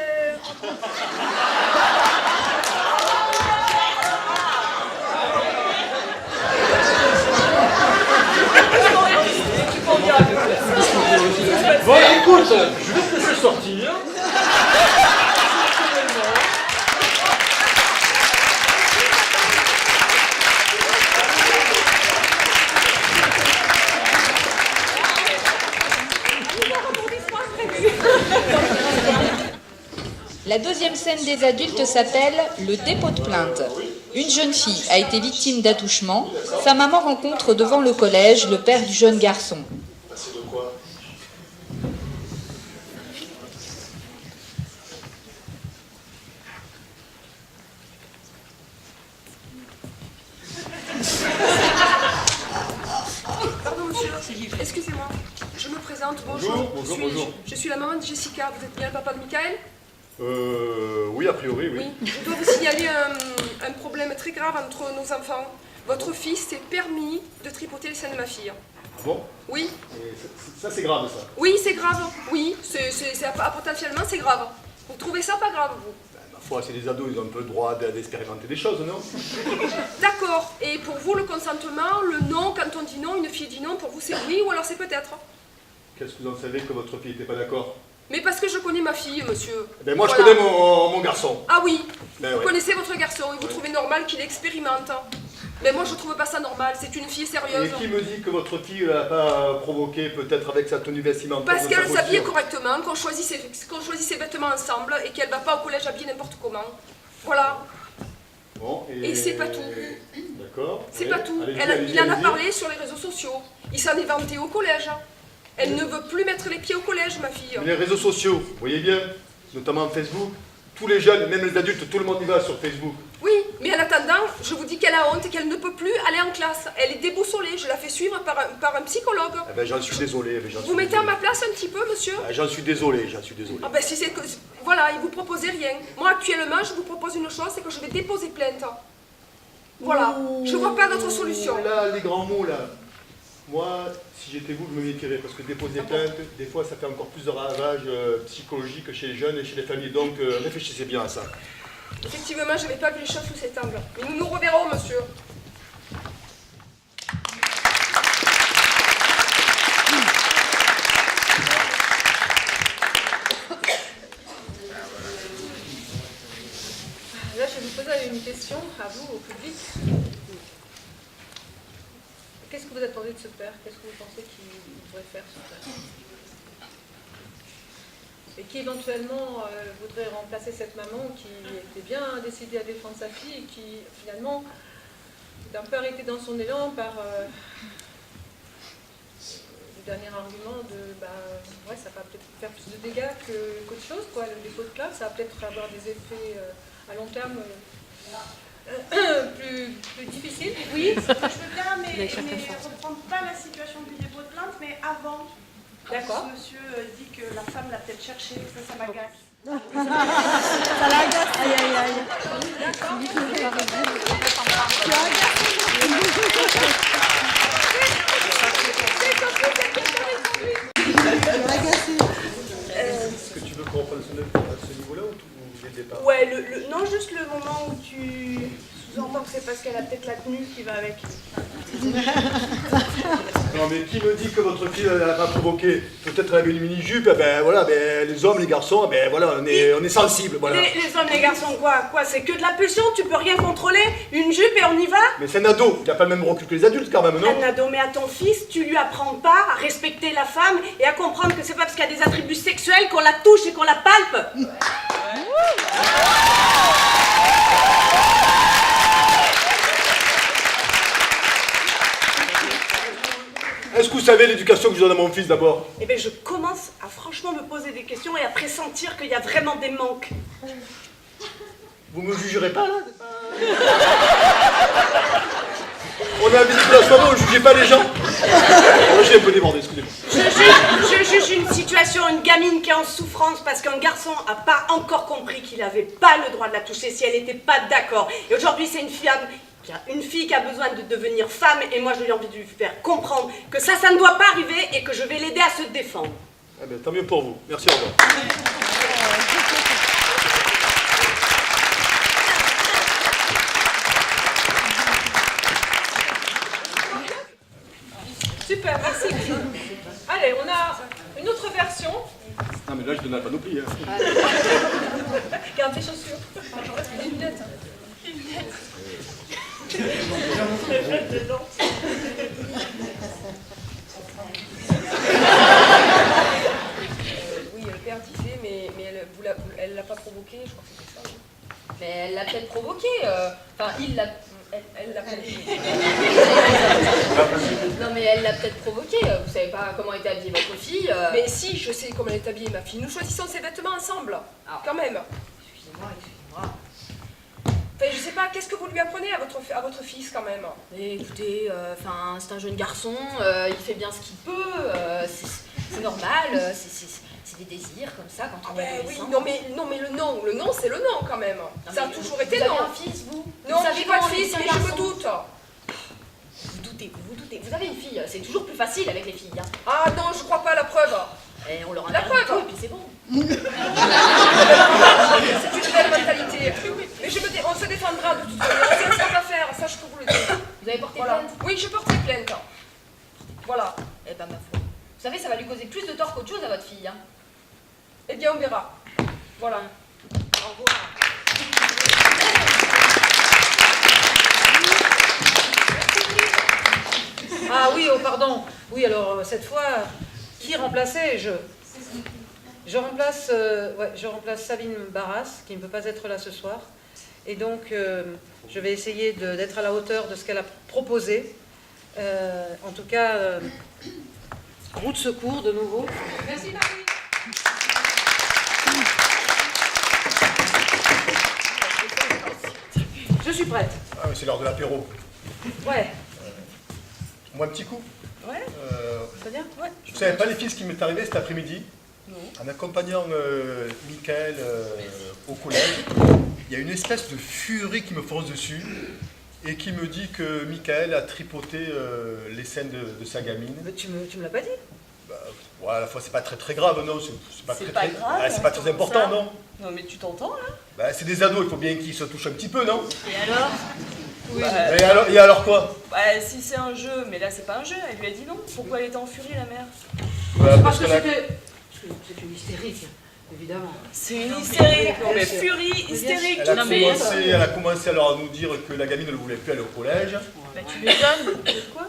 Bon, écoute, je vais te laisser sortir. La deuxième scène des adultes s'appelle le dépôt de plainte. Une jeune fille a été victime d'attouchement. Sa maman rencontre devant le collège le père du jeune garçon. C'est de quoi? je me présente, Bonjour, bonjour. Je suis la maman de Jessica, vous êtes bien le papa de Michael? Oui, a priori, oui. Oui, je dois vous signaler un problème très grave entre nos enfants. Votre fils s'est permis de tripoter les seins de ma fille. Ah bon? Oui. Et ça, c'est grave, ça. Oui, c'est grave. Oui, potentiellement, c'est grave. Vous trouvez ça pas grave, vous? Ma foi, c'est des ados, ils ont un peu le droit d'expérimenter des choses, non? D'accord. Et pour vous, le consentement, le non, quand on dit non, une fille dit non, pour vous, c'est oui ou alors c'est peut-être? Qu'est-ce que vous en savez que votre fille n'était pas d'accord? Mais parce que je connais ma fille, monsieur. Ben moi, Voilà. je connais mon garçon. Ah oui, Ben vous ouais. connaissez votre garçon et vous trouvez normal qu'il expérimente. Mais moi, je trouve pas ça normal, c'est une fille sérieuse. Et qui me dit que votre fille l'a pas provoqué, peut-être avec sa tenue vestimentaire? Parce de sa qu'elle s'habille posture? correctement, qu'on choisit ses vêtements ensemble et qu'elle va pas au collège habillée n'importe comment. Voilà. Bon, Et c'est pas tout. D'accord. C'est Oui. pas tout. Allez-y, Il en a allez-y. parlé sur les réseaux sociaux. Il s'en est vanté au collège. Elle ne veut plus mettre les pieds au collège, ma fille. Les réseaux sociaux, vous voyez bien, notamment Facebook, tous les jeunes, même les adultes, tout le monde y va sur Facebook. Oui, mais en attendant, je vous dis qu'elle a honte et qu'elle ne peut plus aller en classe. Elle est déboussolée. Je la fais suivre par un psychologue. Eh ben, j'en suis désolé. Vous mettez à ma place un petit peu, monsieur? J'en suis désolé, j'en suis désolé. Ah ben si c'est que... Voilà, il vous proposait rien. Moi actuellement, je vous propose une chose, c'est que je vais déposer plainte. Voilà, je vois pas d'autre solution. Là, les grands mots, là. Moi, si j'étais vous, je me méfierais, parce que déposer plainte, des fois, ça fait encore plus de ravages psychologiques chez les jeunes et chez les familles. Donc, réfléchissez bien à ça. Effectivement, je n'avais pas vu les choses sous cet angle. Mais nous nous reverrons, monsieur. Là, je vais vous poser une question à vous, au public. Qu'est-ce que vous attendez de ce père? Qu'est-ce que vous pensez qu'il devrait faire, ce père? Et qui éventuellement voudrait remplacer cette maman qui était bien décidée à défendre sa fille et qui finalement d'un peu arrêté dans son élan par le dernier argument de ouais, ça va peut-être faire plus de dégâts qu'autre chose, quoi. Le dépôt de classe, ça va peut-être avoir des effets à long terme plus difficiles. Oui, je veux bien, mais reprendre pas la situation du dépôt de plainte, mais avant. D'accord. Monsieur dit que la femme l'a peut-être cherché, ça m'agace. Ça l'agace. Aïe, aïe, aïe. D'accord. Est-ce que tu veux qu'on reprenne à ce niveau-là ou dès le départ? Ouais, non, juste le moment où tu sous-entends que c'est parce qu'elle a peut-être la tenue qui va avec. Non, mais qui me dit que votre fille n'a pas provoqué? Peut-être elle avait une mini-jupe, eh ben voilà, ben, les hommes, les garçons, eh ben voilà, on est sensibles, voilà. Les hommes, les garçons, quoi, c'est que de la pulsion, tu peux rien contrôler, une jupe et on y va? Mais c'est un ado, il n'a pas le même recul que les adultes quand même, non? Un ado, mais à ton fils, tu lui apprends pas à respecter la femme et à comprendre que c'est pas parce qu'il y a des attributs sexuels qu'on la touche et qu'on la palpe. Est-ce que vous savez l'éducation que je donne à mon fils d'abord? Eh bien, je commence à franchement me poser des questions et à pressentir qu'il y a vraiment des manques. Vous me jugerez pas là? On est à visite de la soirée, on ne jugeait pas les gens? Moi j'ai un peu débordé, excusez-moi. Je juge une situation, une gamine qui est en souffrance parce qu'un garçon n'a pas encore compris qu'il n'avait pas le droit de la toucher si elle n'était pas d'accord. Et aujourd'hui, c'est une fille qui a besoin de devenir femme et moi, je lui ai envie de lui faire comprendre que ça ne doit pas arriver et que je vais l'aider à se défendre. Ah ben, tant mieux pour vous. Merci, au revoir. Super, merci. Allez, on a une autre version. Non mais là je donne la panoplie. Hein. Garde tes chaussures. Les lunettes. Oui, le père disait, mais elle l'a pas provoqué, je crois que c'était ça. Oui. Mais elle l'a peut-être provoqué. Enfin, il l'a. Elle l'a provoqué. Non, mais elle l'a peut-être provoqué. Vous savez pas comment est habillée votre fille. Mais si, je sais comment elle est habillée, ma fille. Nous choisissons ses vêtements ensemble. Quand même. Excusez-moi. Enfin, je sais pas, qu'est-ce que vous lui apprenez à votre fils quand même? Mais écoutez, c'est un jeune garçon, il fait bien ce qu'il peut. c'est normal, c'est des désirs comme ça quand on est Oui, adolescent. non mais le nom c'est le nom quand même. Ça a toujours été vous non. avez un fils, vous? Non, Vous savez j'ai pas de comment fils, on est mais un je me garçon? doute. Vous doutez. Vous avez une fille, c'est toujours plus facile avec les filles. Hein. Ah non, je crois pas à la preuve. Et on leur a La preuve. et puis c'est bon. C'est une belle mentalité. Mais on se défendra de toute façon. On ne laissera pas faire, ça je peux vous le dire. Vous avez porté Voilà. plainte? Oui, je porterai plainte. Voilà. Eh ben ma foi. Vous savez, ça va lui causer plus de tort qu'autre chose à votre fille. Hein. Eh bien, on verra. Voilà. Au revoir. Ah oui, oh pardon. Oui, alors cette fois, qui remplaçait je remplace, je remplace Sabine Barras, qui ne peut pas être là ce soir. Et donc, je vais essayer d'être à la hauteur de ce qu'elle a proposé. En tout cas, roue de secours de nouveau. Merci Marie. Je suis prête. Ah, mais c'est l'heure de l'apéro. Ouais. Moi, un petit coup. Ouais. Ça vient? Ouais. Vous savez pas les filles, ce qui m'est arrivé cet après-midi? Non. En accompagnant Michael au collège, il y a une espèce de furie qui me fonce dessus et qui me dit que Michael a tripoté les scènes de sa gamine. Mais tu me l'as pas dit? Ouais, à la fois, c'est pas très grave, non? C'est pas, C'est très, pas très, grave, c'est pas très important, ça. non? Non, mais tu t'entends là? Bah, c'est des ados, il faut bien qu'ils se touchent un petit peu, non? Et alors? Oui. Et alors quoi? Bah, si c'est un jeu, mais là c'est pas un jeu, elle lui a dit non. Pourquoi elle était en furie, la mère? Parce que c'est une hystérie, évidemment. C'est une hystérie, non mais furie, hystérique. Elle a commencé alors à nous dire que la gamine ne voulait plus aller au collège. Bah tu m'étonnes, quoi?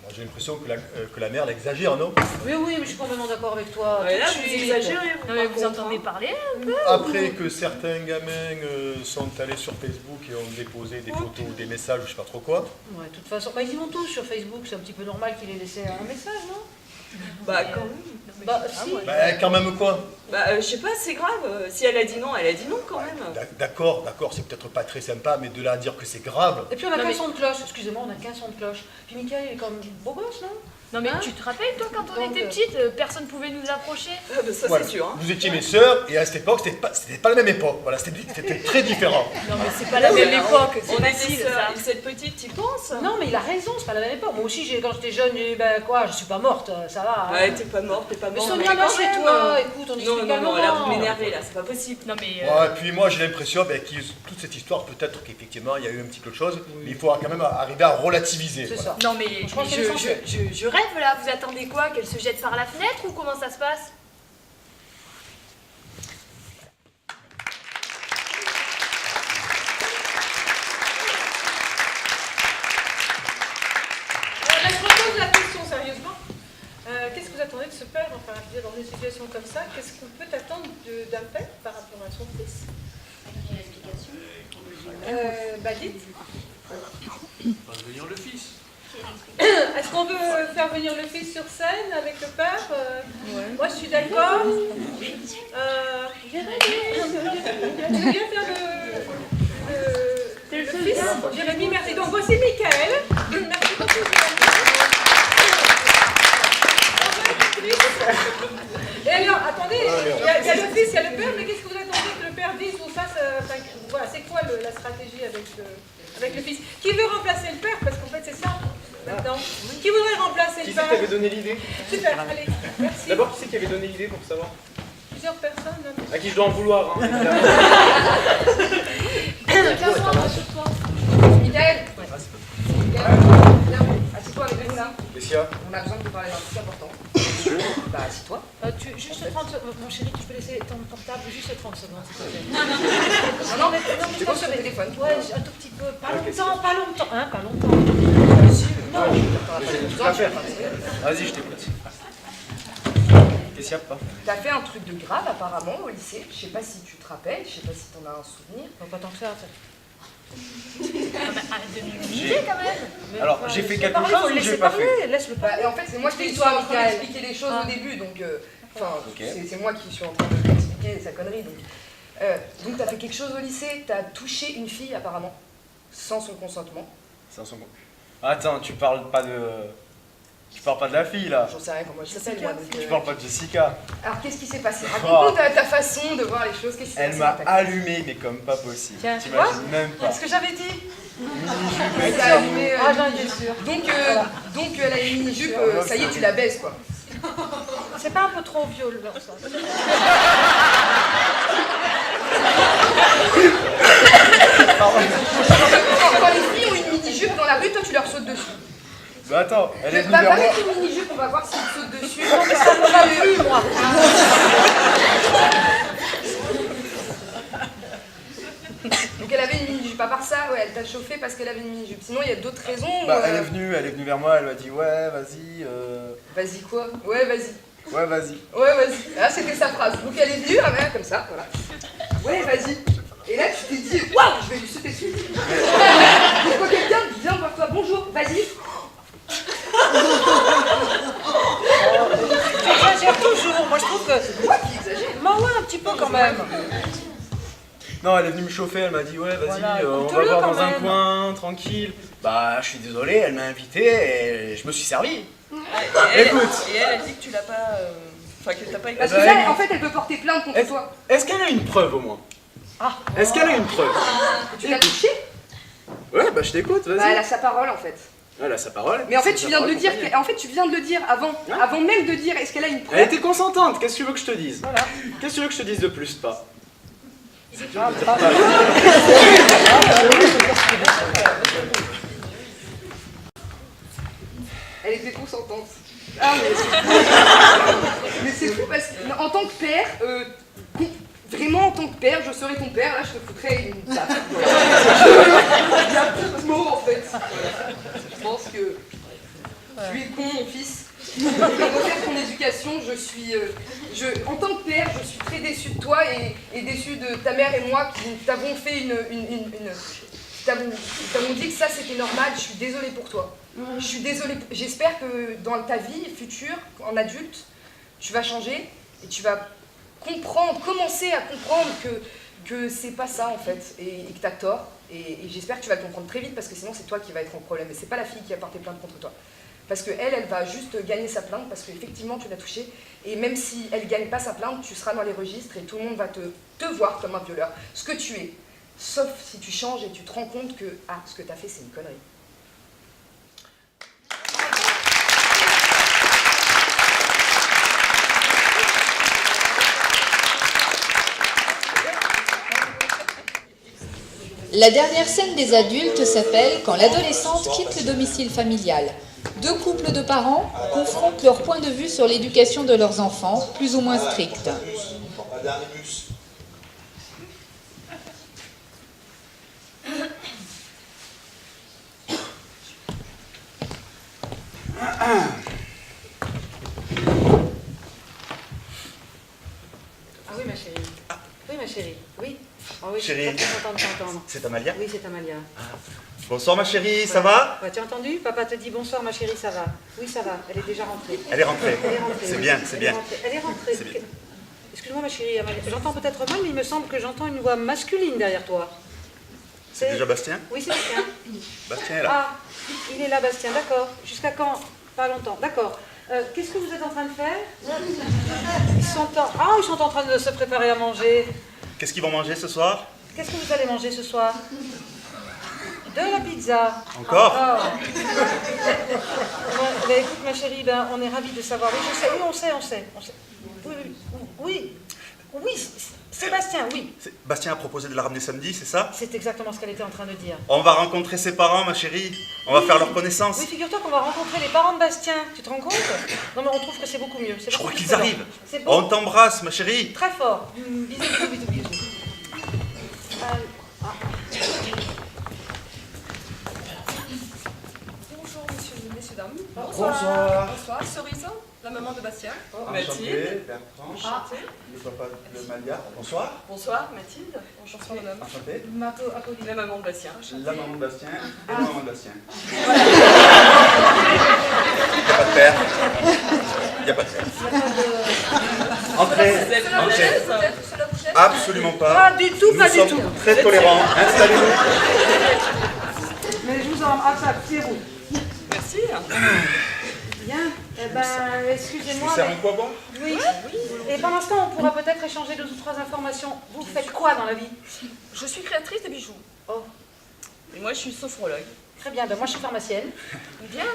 Moi j'ai l'impression que la mère elle exagère, non? Oui, mais je suis complètement d'accord avec toi. Ouais, là, Tout de vous suite. exagérez. Non, mais vous entendez parler un peu? Après que certains gamins sont allés sur Facebook et ont déposé des photos ou des messages, je sais pas trop quoi. Ouais, de toute façon, bah, ils y vont tous sur Facebook, c'est un petit peu normal qu'il ait laissé un message, non? Bah quand même. Bah si. Bah quand même quoi? Bah je sais pas, c'est grave. Si elle a dit non, elle a dit non quand même. D'accord, c'est peut-être pas très sympa, mais de là à dire que c'est grave. Et puis on a qu'un son de cloche, excusez-moi, on a qu'un son de cloche. Puis Michael, il est comme beau gosse, non? Non mais Hein? tu te rappelles toi quand on Donc, était petite, personne pouvait nous approcher? Ça Voilà. c'est sûr. Hein. Vous étiez mes sœurs et à cette époque c'était pas la même époque. Voilà, c'était très différent. Non mais c'est pas la même époque, On c'est a facile des ça. sœurs. Et cette petite, tu penses? Non, mais il a raison, c'est pas la même époque. Moi aussi, quand j'étais jeune, j'ai dit, ben quoi, je suis pas morte, ça va. hein. Ouais, t'es pas morte, t'es pas Mais morte. Sonia, non, chez toi, écoute, on explique Non, calmement. là vous m'énervez là, c'est pas possible. Non mais. Ouais, et puis moi j'ai l'impression que toute cette histoire, peut-être qu'effectivement il y a eu un petit peu de choses, mais il faut quand même arriver à relativiser. C'est voilà. ça. Non mais Je pense que c'est essentiel. je rêve là, vous attendez quoi? Qu'elle se jette par la fenêtre ou comment ça se passe? Là, je repose la question sérieusement. Qu'est-ce que vous attendez de ce père, enfin, je veux dire, dans une situation comme ça, qu'est-ce qu'on peut attendre d'un père par rapport à son fils? Quelle explication? Bah dites. Pas venir le fils. Est-ce qu'on veut faire venir le fils sur scène avec le père? Moi je suis d'accord. Tu veux bien faire le fils? Jérémy, merci. Donc voici Michael. Merci beaucoup. Et alors, attendez, il y a le fils, il y a le père, mais qu'est-ce que vous attendez que le père dise ou ça, voilà, c'est quoi la stratégie avec le fils? Qui veut remplacer le père? Parce qu'en fait, c'est ça, maintenant. Qui voudrait remplacer Qui le c'est père? qui avait donné l'idée? Super, allez, merci. D'abord, qui c'est qui avait donné l'idée pour savoir? Plusieurs personnes. Hein. À qui je dois en vouloir, hein, évidemment. Michael. Assieds-toi avec nous là. Laetitia. On a besoin de te parler d'un truc important. Bah, assieds-toi. Juste 30 secondes, mon chéri, tu peux laisser ton portable juste 30 secondes, s'il te plaît. Non, mais tu poses sur le téléphone. Ouais, un tout petit peu. Pas longtemps, hein, pas longtemps. Tu vas faire. Vas-y, je t'écoute. Qu'est-ce qu'il y a pas? T'as fait un truc de grave apparemment au lycée. Je sais pas si tu te rappelles, je sais pas si t'en as un souvenir. Pas tant que ça. Arrête de minimiser quand même. Alors, j'ai fait quelque chose ou j'ai pas fait? Laisse-le Bah, et en fait, c'est moi qui t'ai Explique-toi, en train Michael. d'expliquer les choses au début, donc Ok. c'est moi qui suis en train de t'expliquer sa connerie. Donc t'as fait quelque chose au lycée, t'as touché une fille apparemment, sans son consentement. Attends, tu parles pas de... Je parle pas de la fille là. J'en sais rien comment elle s'appelle moi. Donc, Je parle pas de Jessica. Alors qu'est-ce qui s'est passé? Raconte-nous ta façon de voir les choses. Qu'est-ce qui s'est Elle passé m'a dans ta vie? allumé, mais comme pas possible. Tiens, tu T'imagines vois même pas. C'est ce que j'avais dit. Elle t'a allumé, Ah, j'en étais sûre. donc elle a une mini-jupe, ça y est, tu la baises quoi. C'est pas un peu trop violent ça? Quand les filles ont une mini-jupe dans la rue, toi tu leur sautes dessus. Bah attends, elle est venue Bah vers moi. avec une mini-jupe, on va voir si tu sautes dessus. Non, mais ça ne va plus, moi. Donc elle avait une mini-jupe. À part ça, ouais, elle t'a chauffé parce qu'elle avait une mini-jupe. Sinon, il y a d'autres raisons. Bah elle est venue vers moi, elle m'a dit ouais, vas-y. Vas-y quoi? Ouais, vas-y. Ouais, vas-y. Ouais, vas-y. Là, c'était sa phrase. Donc elle est venue, comme ça, voilà. Ouais, vas-y. Et là, tu t'es dit, waouh, je vais lui sauter dessus. Pourquoi quelqu'un vient voir toi, bonjour, vas-y. Tu exagères toujours. Moi, je trouve que. C'est moi qui exagère. Mais ouais, un petit peu quand même. Non, elle est venue me chauffer, elle m'a dit ouais, vas-y, Voilà, on va écoute-le voir quand dans un même. coin, tranquille. Bah, je suis désolé, elle m'a invité et je me suis servi. Écoute. Et elle dit que tu l'as pas. Enfin, que t'as pas Parce que écouté. là, en fait, elle peut porter plainte contre toi. Est-ce qu'elle a une preuve au moins? Ah. Est-ce qu'elle a une preuve? Tu l'as touché? Ouais, bah je t'écoute, vas-y. Bah, elle a sa parole en fait. Elle a sa parole. Mais en fait, C'est tu sa viens de parole, le dire. compagnie. En fait, tu viens de le dire avant même de dire est-ce qu'elle a une preuve. Elle était consentante, qu'est-ce que tu veux que je te dise? Voilà. Qu'est-ce que tu veux que je te dise de plus, pas? Elle était consentante. Ah, mais c'est fou parce qu'en tant que père, vraiment en tant que père, je serais ton père, là je te foutrais une tape. Il y a peu de mots en fait. Voilà. Je pense que tu es con mon fils. Pour refaire ton éducation, en tant que père, je suis très déçue de toi et déçue de ta mère et moi qui t'avons fait t'avons dit que ça c'était normal, je suis désolée pour toi. Je suis désolée, j'espère que dans ta vie future, en adulte, tu vas changer et tu vas commencer à comprendre que c'est pas ça en fait et que t'as tort et j'espère que tu vas le comprendre très vite parce que sinon c'est toi qui vas être en problème et c'est pas la fille qui a porté plainte contre toi. Parce qu'elle va juste gagner sa plainte parce qu'effectivement tu l'as touchée et même si elle gagne pas sa plainte, tu seras dans les registres et tout le monde va te voir comme un violeur, ce que tu es. Sauf si tu changes et tu te rends compte que ce que tu as fait c'est une connerie. La dernière scène des adultes s'appelle « Quand l'adolescente quitte le domicile familial ». Deux couples de parents confrontent leur point de vue sur l'éducation de leurs enfants, plus ou moins stricts. Ah oui, ma chérie. Oui, ma chérie. Oui. Ah oui, Chérie. je suis très contente de t'entendre. C'est Amalia? Oui, c'est Amalia. Bonsoir ma chérie, ça va? Tu as entendu? Papa te dit bonsoir, ma chérie, ça va. Oui, ça va. Elle est déjà rentrée. Elle est rentrée. Elle est rentrée. C'est oui. bien, c'est bien. Elle est rentrée. C'est bien. Excuse-moi, ma chérie. Amalia. J'entends peut-être mal, mais il me semble que j'entends une voix masculine derrière toi. C'est déjà Bastien? Oui, c'est Bastien. Bastien est là. Ah, il est là, Bastien, d'accord. Jusqu'à quand? Pas longtemps, d'accord. Qu'est-ce que vous êtes en train de faire? Ils sont en train de se préparer à manger. Qu'est-ce qu'ils vont manger ce soir? Qu'est-ce que vous allez manger ce soir? De la pizza. Encore? Ouais, écoute, ma chérie, on est ravis de savoir. Oui, je sais, oui, on sait. Oui, Sébastien, oui. Bastien a proposé de la ramener samedi, c'est ça? C'est exactement ce qu'elle était en train de dire. On va rencontrer ses parents, ma chérie. On va faire leur connaissance. Oui, figure-toi qu'on va rencontrer les parents de Bastien. Tu te rends compte? Non, mais on trouve que c'est beaucoup mieux. Je crois qu'ils arrivent. C'est bon. On t'embrasse, ma chérie. Très fort. Bisous. Bonjour messieurs, dames. Bonsoir. Bonsoir, Cerise, la maman de Bastien. Enchanté, Bertrand. Enchanté. Le papa de Malia. Bonsoir. Bonsoir, Mathilde. Bonjour, madame. Enchanté. Apolline. La maman de Bastien. La maman de Bastien et la maman de Bastien. Il n'y a pas de père. Il n'y a pas de père. Entrez. Absolument pas. Pas du tout, pas du tout. Nous sommes très tolérants. Installez-vous. Mais je vous en embrasse à pied roux. Merci. Bien. Eh ben, excusez-moi. Je vous sers mais- un coup à boire? Oui. Et pendant ce temps, on pourra peut-être échanger 2 ou 3 informations. Vous faites quoi dans la vie? Je suis créatrice de bijoux. Oh. Et moi, je suis sophrologue. Très bien, ben moi je suis pharmacienne. Bien.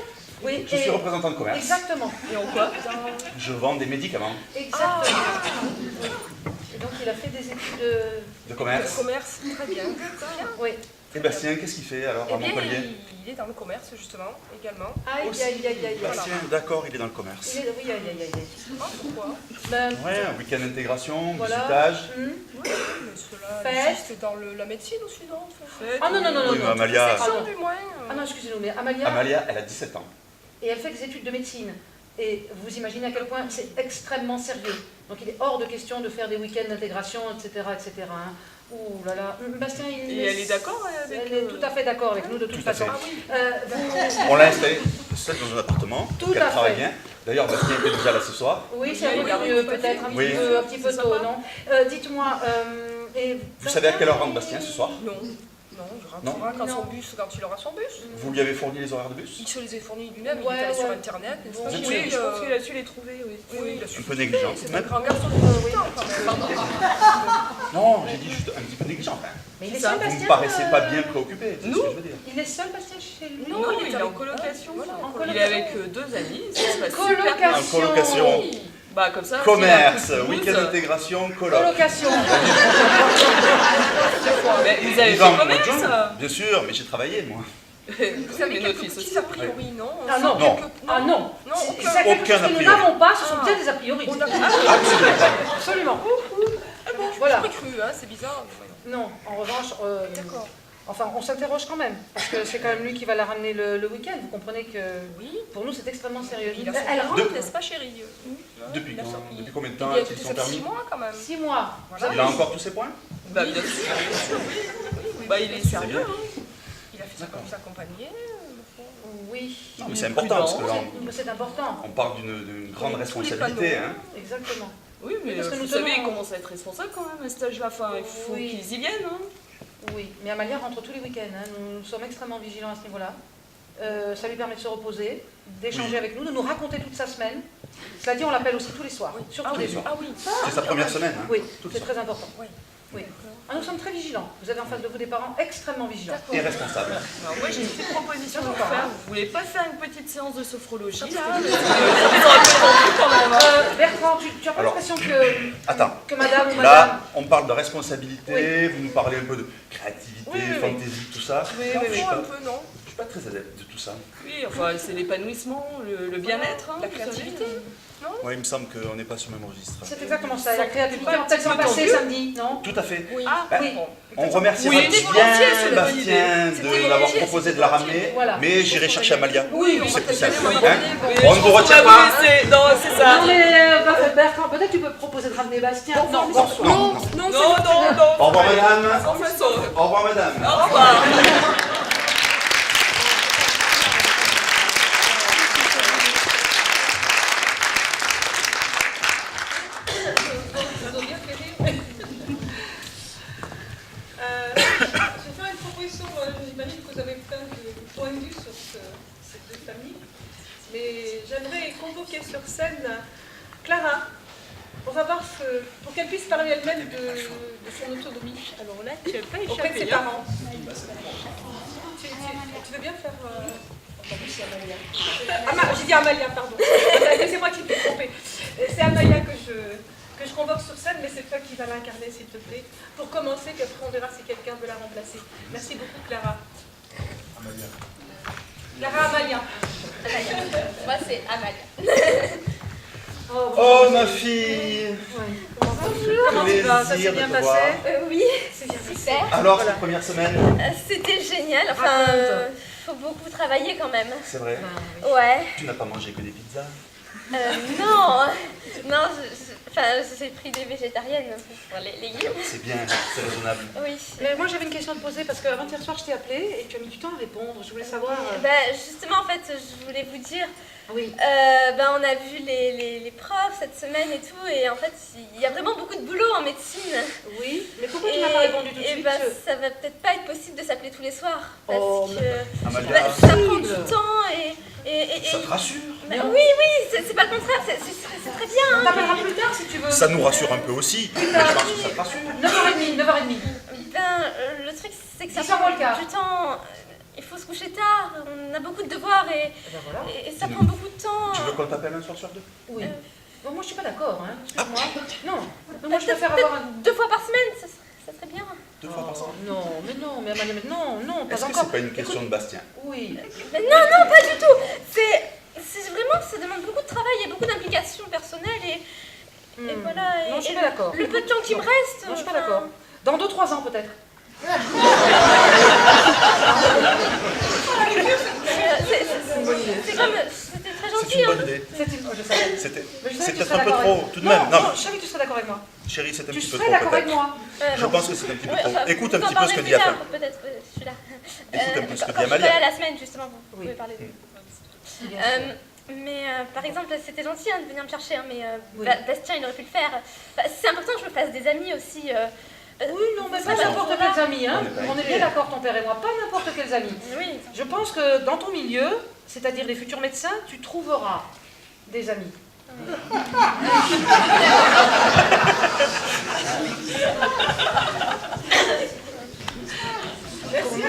Oui. Je suis représentant de commerce. Exactement. Et en quoi? Je vends des médicaments. Exactement. Et donc il a fait des études De commerce. De commerce, très bien. Oui. Et Bastien, qu'est-ce qu'il fait alors à Eh bien, Montpellier? il est dans le commerce, justement, également. Aïe, aïe, aïe, aïe. Bastien, d'accord, il est dans le commerce. Il est... Oui, aïe, aïe, aïe. Ah, pourquoi? Ben, Ouais, un week-end intégration, voilà. visitage. Oui, mais cela Fête. existe dans la médecine aussi, non? Ah non, non, non, Oui, non. mais Amalia- Pardon. du moins. Ah non, excusez-nous, mais Amalia... Amalia, elle a 17 ans. Et elle fait des études de médecine. Et vous imaginez à quel point c'est extrêmement sérieux. Donc il est hors de question de faire des week-ends d'intégration, etc. etc. hein. Ouh là là. Bastien, il Et elle est d'accord avec... Elle est tout à fait d'accord avec nous, de toute façon. On l'a installée seule dans un appartement. Tout Elle à travaille fait. bien. D'ailleurs, Bastien était déjà là ce soir. Oui, c'est un peu mieux, peut-être, un Oui. petit peu tôt, non? Dites-moi, et... Vous savez à quelle heure rentre Bastien ce soir? Non. Non, il rentrera quand il aura son bus. Vous lui avez fourni les horaires de bus? Il se les a fournis lui-même, Ouais, il est allé sur ouais. Internet. Bon, Oui, oui, je pense qu'il a su les trouver, oui. Oui, il a su. Un peu négligent. C'est même. un grand garçon de temps quand même. Non, j'ai dit juste un petit peu négligent. Enfin, Mais il est ça, seul, vous ne Bastien, me paraissez pas bien préoccupé, c'est ce Nous que je veux dire. Il est seul, Bastien, chez lui? Non, il est en colocation. En Il est avec 2 amis, ça se passe super bien. Colocation. En colocation. Oui. Bah comme ça. Commerce, s'il y a un coup de week-end blues, d'intégration, coloc. Colocation. Mais vous avez Vivant fait commerce mon job. Bien sûr, mais j'ai travaillé moi. Vous avez notre fils aussi. A priori, non? Ah non. Non. Ah non. Non, C'est quelque aucun chose a que nous priori. n'avons pas, ce sont bien des a priori. Absolument pas. Absolument. Voilà. Voilà. Cru, hein, c'est bizarre. Non, en revanche, D'accord. enfin, on s'interroge quand même, parce que c'est quand même lui qui va la ramener le week-end. Vous comprenez que pour nous, c'est extrêmement sérieux. Il a Elle son rentre, n'est-ce pas, chérie? Depuis quand? Depuis combien de temps Il y a a-t-il son peut-être permis? 6 mois quand même. 6 mois. Il a encore tous ses points? Bah bien sûr. Bah il est sérieux, hein. Il a fait ça comme s'accompagner. Oui. Non, mais c'est important parce que là, C'est important. on parle d'une grande responsabilité. Hein. Exactement. Oui, mais parce que nous vous savez, tenons- il commence à être responsable quand même à cet âge-là. Enfin, il faut Oui. qu'ils y viennent. Hein. Oui, mais Amalia rentre tous les week-ends. hein. Nous sommes extrêmement vigilants à ce niveau-là. Ça lui permet de se reposer, d'échanger Oui. avec nous, de nous raconter toute sa semaine. Cela dit, on l'appelle aussi tous les soirs, surtout les soirs. Ah oui. C'est sa première semaine. Hein. Oui, Tout c'est ça. très important. Oui. Ah, nous sommes très vigilants. Vous avez en face de vous des parents extrêmement vigilants. Et responsable. Alors moi j'ai une petite proposition à vous D'accord. faire. Vous voulez pas faire une petite séance de sophrologie là Bertrand, tu as pas Alors, l'impression que Attends. madame ou madame... Là, on parle de responsabilité, vous nous parlez un peu de créativité, Oui, oui, oui. fantaisie, tout ça. Oui, Non, oui, je oui. suis Un pas- peu, non. Je suis pas très adepte de tout ça. Oui, enfin c'est l'épanouissement, le bien-être, hein, La vous créativité. savez. Non. Moi, il me semble qu'on n'est pas sur le même registre. C'est exactement ça, la créativité Pas un en petit peut-être peu passé tendu. samedi, non? Tout à fait. Oui. Ah, Ben, oui. On remerciera Oui, c'était volontiers, bien c'est la bonne idée. Bastien C'était de volontiers, l'avoir c'était proposé de la volontiers. ramener, Voilà. mais j'irai chercher Amalia. Oui, C'est plus simple. Oui, Hein oui, On ne vous retient pas. Non, c'est ça. Non mais Bertrand, peut-être tu peux proposer de ramener Bastien. Non, bonsoir. Non, Non, non. Au revoir madame. Sans façon. Au revoir madame. Au revoir. Je vais faire une proposition, j'imagine que vous avez plein de points de vue sur ces deux familles, mais j'aimerais convoquer sur scène Clara, pour savoir pour qu'elle puisse parler elle-même de son autonomie. Alors là, tu n'as pas échappé auprès de ses parents. Tu veux bien faire... J'ai dit Amalia, pardon. C'est moi qui me suis trompée. C'est Amalia que je convoque sur scène, mais c'est toi qui vas l'incarner, s'il te plaît. Pour commencer, puis après on verra si quelqu'un veut la remplacer. Merci beaucoup, Clara. Amalia. Clara Amalia. Moi, c'est Amalia. Oh ma fille. Comment tu vas? Ça s'est Plaisir de bien te passé? voir. Oui, c'est super. Alors, cette première semaine, C'était génial. Enfin, faut beaucoup travailler quand même. c'est vrai. Ouais. Tu n'as pas mangé que des pizzas. Non, j'ai pris des végétariennes pour les légumes. C'est bien, c'est raisonnable. Oui. Mais moi j'avais une question à te poser parce qu'avant-hier soir je t'ai appelé et tu as mis du temps à répondre. Je voulais savoir. Justement, en fait, je voulais vous dire. Oui. On a vu les profs cette semaine et tout, et en fait, il y a vraiment beaucoup de boulot en médecine. Oui, mais pourquoi tu m'as pas répondu tout de suite? Ça va peut-être pas être possible de s'appeler tous les soirs. Parce Oh, que Amalia. ça prend du temps et Ça te rassure? Mais oui, c'est pas le contraire, c'est très bien. On t'appellera plus tard si tu veux. Ça nous rassure un peu aussi. Plus Mais tard. je pense que ça te rassure. 9h30. Le truc, c'est que ça Dis-moi prend le cas. du temps. Il faut se coucher tard, on a beaucoup de devoirs et ça prend beaucoup de temps. Tu veux qu'on t'appelle un soir sur deux? Oui. Bon, moi je suis pas d'accord, hein. Excuse-moi. Non, moi je préfère Peut-être avoir un... 2 fois par semaine, ça serait bien. 2 fois par semaine? Non, mais Amalia, non, pas Est-ce que encore. c'est pas une question de Bastien? Oui. Mais non, pas du tout. C'est vraiment que ça demande beaucoup de travail et beaucoup d'implication personnelle et voilà. Non, je suis et pas d'accord. Le peu de temps qui me reste. Non, je suis pas d'accord. Dans 2-3 ans peut-être. C'était très gentil. C'est une bonne idée. Je savais. C'était Mais je savais c'est que tu peut-être serais un peu d'accord trop, avec- tout de même. Non, je savais que tu serais d'accord avec moi. Chérie, c'est un Tu petit peu serais trop d'accord avec peut-être. moi. Je pense que c'est un petit peu trop. Écoute un vous en petit peu ce que parlerez dit plus tard, Amalia. peut-être, je suis là. Écoute un peu ce que dit Quand je Amalia. serai là la semaine, justement, vous pouvez parler de mais par exemple, c'était gentil de venir me chercher, hein, mais Bastien, il aurait pu le faire. C'est important que je me fasse des amis aussi. Oui, non, mais pas n'importe quels amis, hein. On est bien d'accord, ton père et moi, pas n'importe quels amis. Oui. Je pense que dans ton milieu, c'est-à-dire les futurs médecins, tu trouveras des amis. Merci,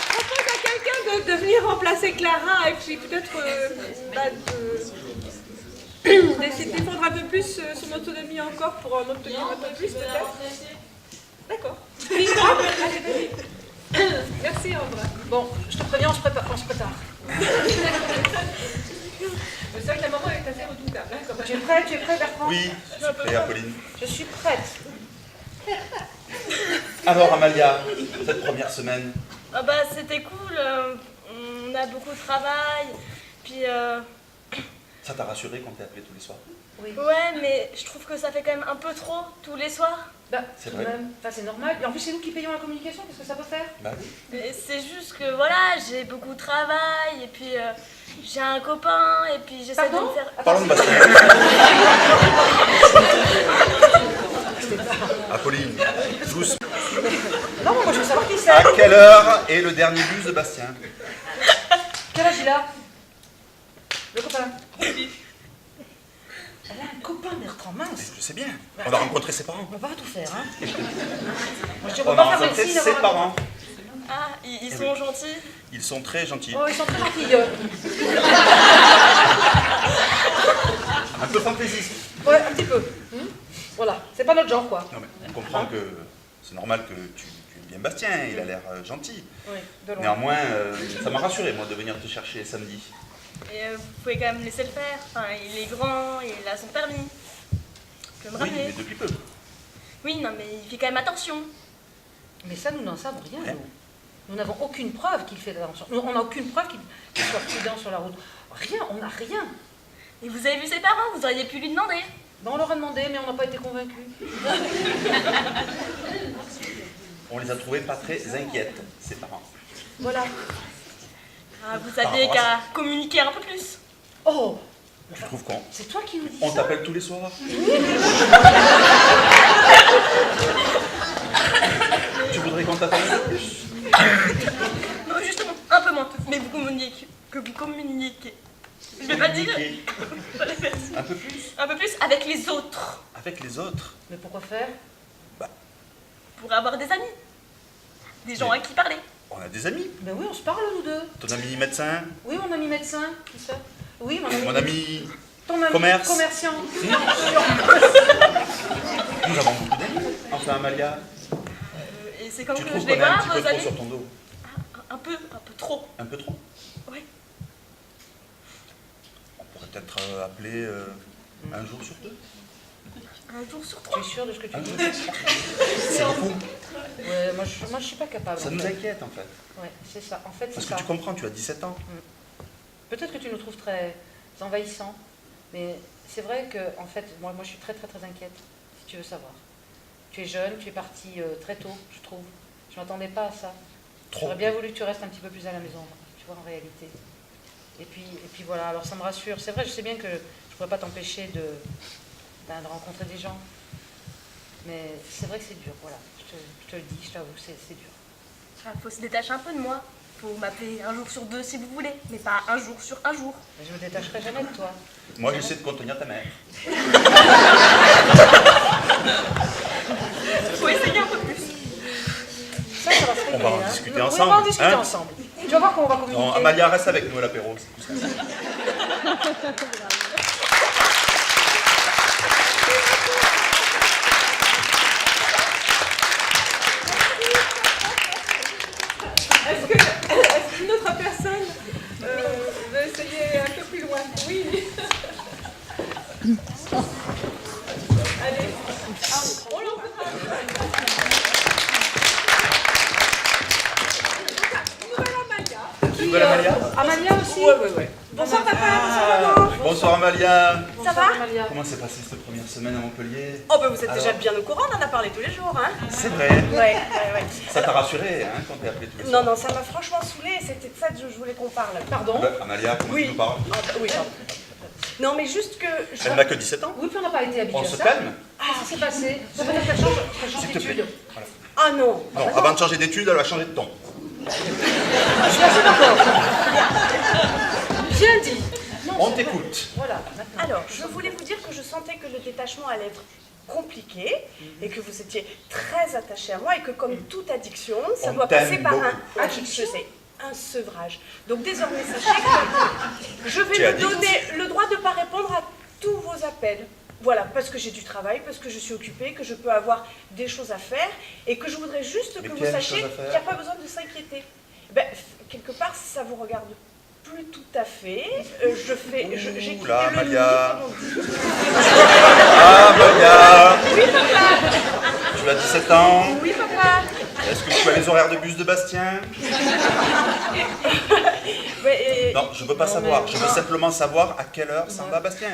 Propose à quelqu'un de venir remplacer Clara et puis peut-être d'essayer de défendre un peu plus son autonomie encore pour en obtenir un peu plus peut-être. D'accord. Allez, vas-y. Merci André. Bon, je te préviens, on se prépare. C'est vrai que la maman est assez redoutable. Hein, quand même. Tu es prêt Bertrand? Oui, je suis prêt, Apolline. Je suis prête. Alors, Amalia, cette première semaine, Ah bah c'était cool, on a beaucoup de travail, puis ça t'a rassuré quand t'es appelé tous les soirs? Oui. ouais, mais je trouve que ça fait quand même un peu trop tous les soirs. Bah, C'est tout vrai. de même. Enfin, c'est normal. Et en plus, c'est nous qui payons la communication, qu'est-ce que ça peut faire? Bah oui. Mais c'est juste que voilà, j'ai beaucoup de travail, et puis j'ai un copain, et puis j'essaie de me faire... Parlons de Bastien. Apolline, douce. Non, moi je veux savoir qui c'est. À quelle heure est le dernier bus de Bastien? Quel âge il a? Le copain. Elle a un copain, Bertrand, mince. Je sais bien. On a rencontré ses parents. On va tout faire, hein. Moi, je dis, On on a va pas faire rencontré médecine ses avant. parents. Ah, ils sont gentils. Ils sont très gentils. Oh, ils sont très gentils. Un peu fantaisistes. Ouais, un petit peu. Voilà, c'est pas notre genre, quoi. Non, mais on comprend que c'est normal que tu aimes bien Bastien, il a l'air gentil. Oui, de loin. Néanmoins, ça m'a rassuré, moi, de venir te chercher samedi. Et vous pouvez quand même laisser le faire. Enfin, il est grand, il a son permis. Je peux me Oui, ramener. mais depuis peu. Oui, non, mais il fait quand même attention. Mais ça, nous n'en savons rien, nous. Nous n'avons aucune preuve qu'il fait attention. On n'a aucune preuve qu'il soit prudent sur la route. Rien, on n'a rien. Et vous avez vu ses parents, vous auriez pu lui demander. Ben, on leur a demandé, mais on n'a pas été convaincus. On les a trouvés pas très inquiètes, ses parents. Voilà. Ah, vous aviez qu'à communiquer un peu plus. Oh, Je trouve con. c'est toi qui nous dis On ça? t'appelle tous les soirs. Tu voudrais qu'on t'appelle un peu plus? Non, justement, un peu moins. Mais vous communiquez. Que vous communiquez. Je vais pas dire. Un peu plus? Un peu plus avec les autres. Avec les autres? Mais pourquoi faire? Pour avoir des amis. Des gens à qui parler. On a des amis. Ben oui, on se parle, nous deux. Ton ami médecin? Oui, mon ami médecin, qui ça? Oui, Mon ami Ton ami commerce. commerçant. Nous avons beaucoup d'amis. Enfin, Amalia, Et c'est comme tu que trouves je qu'on les est un vois, petit peu vos trop amis. sur ton dos? Un peu trop. Un peu trop? Ouais. On pourrait peut-être appeler un jour sur deux. Un jour sur 3. Tu es sûr de ce que tu Un dis? jour. C'est beaucoup. Ouais, moi je suis pas capable. Ça en nous fait. inquiète en fait. Ouais, c'est ça. En fait, c'est Parce ça. que tu comprends, tu as 17 ans. Peut-être que tu nous trouves très envahissants, mais c'est vrai que, en fait, moi je suis très inquiète, si tu veux savoir. Tu es jeune, tu es parti très tôt, je trouve. Je m'attendais pas à ça. Trop. J'aurais bien voulu que tu restes un petit peu plus à la maison, tu vois, en réalité. Et puis voilà, alors ça me rassure. C'est vrai, je sais bien que je pourrais pas t'empêcher de rencontrer des gens. Mais c'est vrai que c'est dur, voilà. Je te le dis, je t'avoue, c'est dur. Ah, faut se détacher un peu de moi. Faut m'appeler un jour sur 2 si vous voulez, mais pas un jour sur un jour. Mais je me détacherai jamais de toi. Moi, j'essaie de contenir ta mère. Faut essayer un peu plus. Ça va se régler, On va en hein. discuter Oui, ensemble. on va en discuter hein. ensemble. Tu vas voir comment on va communiquer. Non, Amalia, reste avec nous à l'apéro. C'est plus simple. Est-ce qu'une autre personne veut essayer un peu plus loin? Oui. Allez, on l'envoie. Nouvelle Amalia. Amalia aussi. Ouais. Bonsoir papa, bonsoir maman. Bonsoir Amalia. Ça va? Comment s'est passée cette première semaine à Montpellier? Oh, bah vous êtes déjà Alors bien au courant, on en a parlé tous les jours, hein. C'est vrai. Ouais. Ça t'a rassuré hein, quand t'es appelé tous les Non, soirs? ça m'a franchement saoulée, c'était de ça que je voulais qu'on parle. Pardon? Bah, Amalia, comment tu nous parles? Ah, bah, oui, pardon. Non, mais juste que... Elle n'a que 17 ans. Oui, puis on n'a pas été habitués On à se ça. calme. Qu'est-ce qui s'est passé? Ça veut dire qu'elle change S'il te plaît. d'études. Voilà. Ah non. Non, avant de changer d'études, elle va changer de ton. Je suis assez d'accord. Bien dit. On t'écoute. Voilà. Alors, je voulais vous dire que je sentais que le détachement allait être compliqué et que vous étiez très attaché à moi et que comme toute addiction, ça On doit passer t'aime par beaucoup. un sevrage. Donc désormais, sachez que je vais vous donner le droit de ne pas répondre à tous vos appels. Voilà, parce que j'ai du travail, parce que je suis occupée, que je peux avoir des choses à faire et que je voudrais juste que vous quelles sachiez choses à qu'il faire n'y a pas besoin de s'inquiéter. Ben, quelque part, ça vous regarde plus tout à fait. J'ai quitté là, le nid, Amalia. comme on dit. Ah, Amalia. Oui, papa. Tu as 17 ans. Oui, papa. Est-ce que tu as les horaires de bus de Bastien? Non, je ne veux pas savoir. Je veux simplement savoir à quelle heure s'en va Bastien.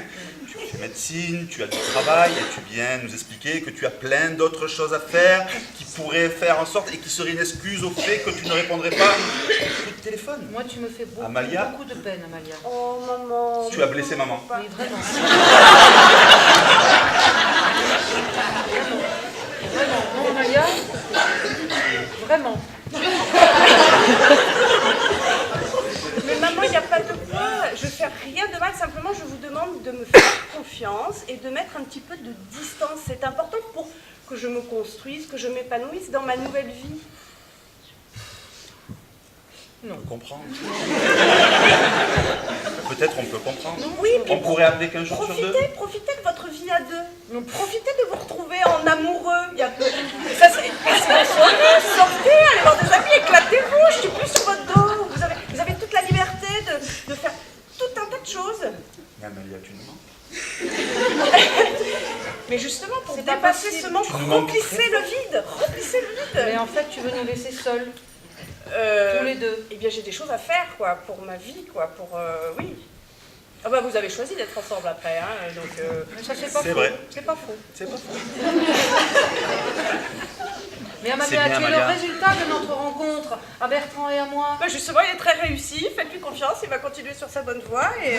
Tu fais médecine, tu as du travail et tu viens nous expliquer que tu as plein d'autres choses à faire qui pourraient faire en sorte et qui seraient une excuse au fait que tu ne répondrais pas au coup de téléphone. Moi, tu me fais Amalia. beaucoup de peine, Amalia. Oh, maman. Tu as blessé maman. Oui, vraiment. Vraiment, non, Amalia. Vraiment. Mais maman, il n'y a pas de quoi. Je ne fais rien de mal. Simplement, je vous demande de me faire confiance et de mettre un petit peu de distance. C'est important pour que je me construise, que je m'épanouisse dans ma nouvelle vie. On peut comprendre. Peut-être on peut comprendre. Oui, on pourrait appeler qu'un jour sur deux. Profitez de votre vie à deux. Profitez de vous retrouver en amoureux. Il y a que... Ça, c'est la soirée. Sortez, allez voir des amis, éclatez-vous. Je suis plus sur votre dos. Vous avez toute la liberté de faire tout un tas de choses. Mais Amalia, tu nous mens. Mais justement, pour C'est pas dépasser possible. ce manque, Tu nous manques remplissez le vide. Remplissez le vide. Mais en fait, tu veux nous laisser seuls. Tous les deux. Eh bien, j'ai des choses à faire, quoi, pour ma vie, quoi, pour... oui. Ah bah, vous avez choisi d'être ensemble après, hein, donc... Mais ça, c'est pas faux. C'est vrai. C'est pas faux. C'est pas faux. Mais Amalia, C'est bien, tu es le Amalia. résultat de notre rencontre, à Bertrand et à moi. Bah justement, il est très réussi, faites-lui confiance, il va continuer sur sa bonne voie et...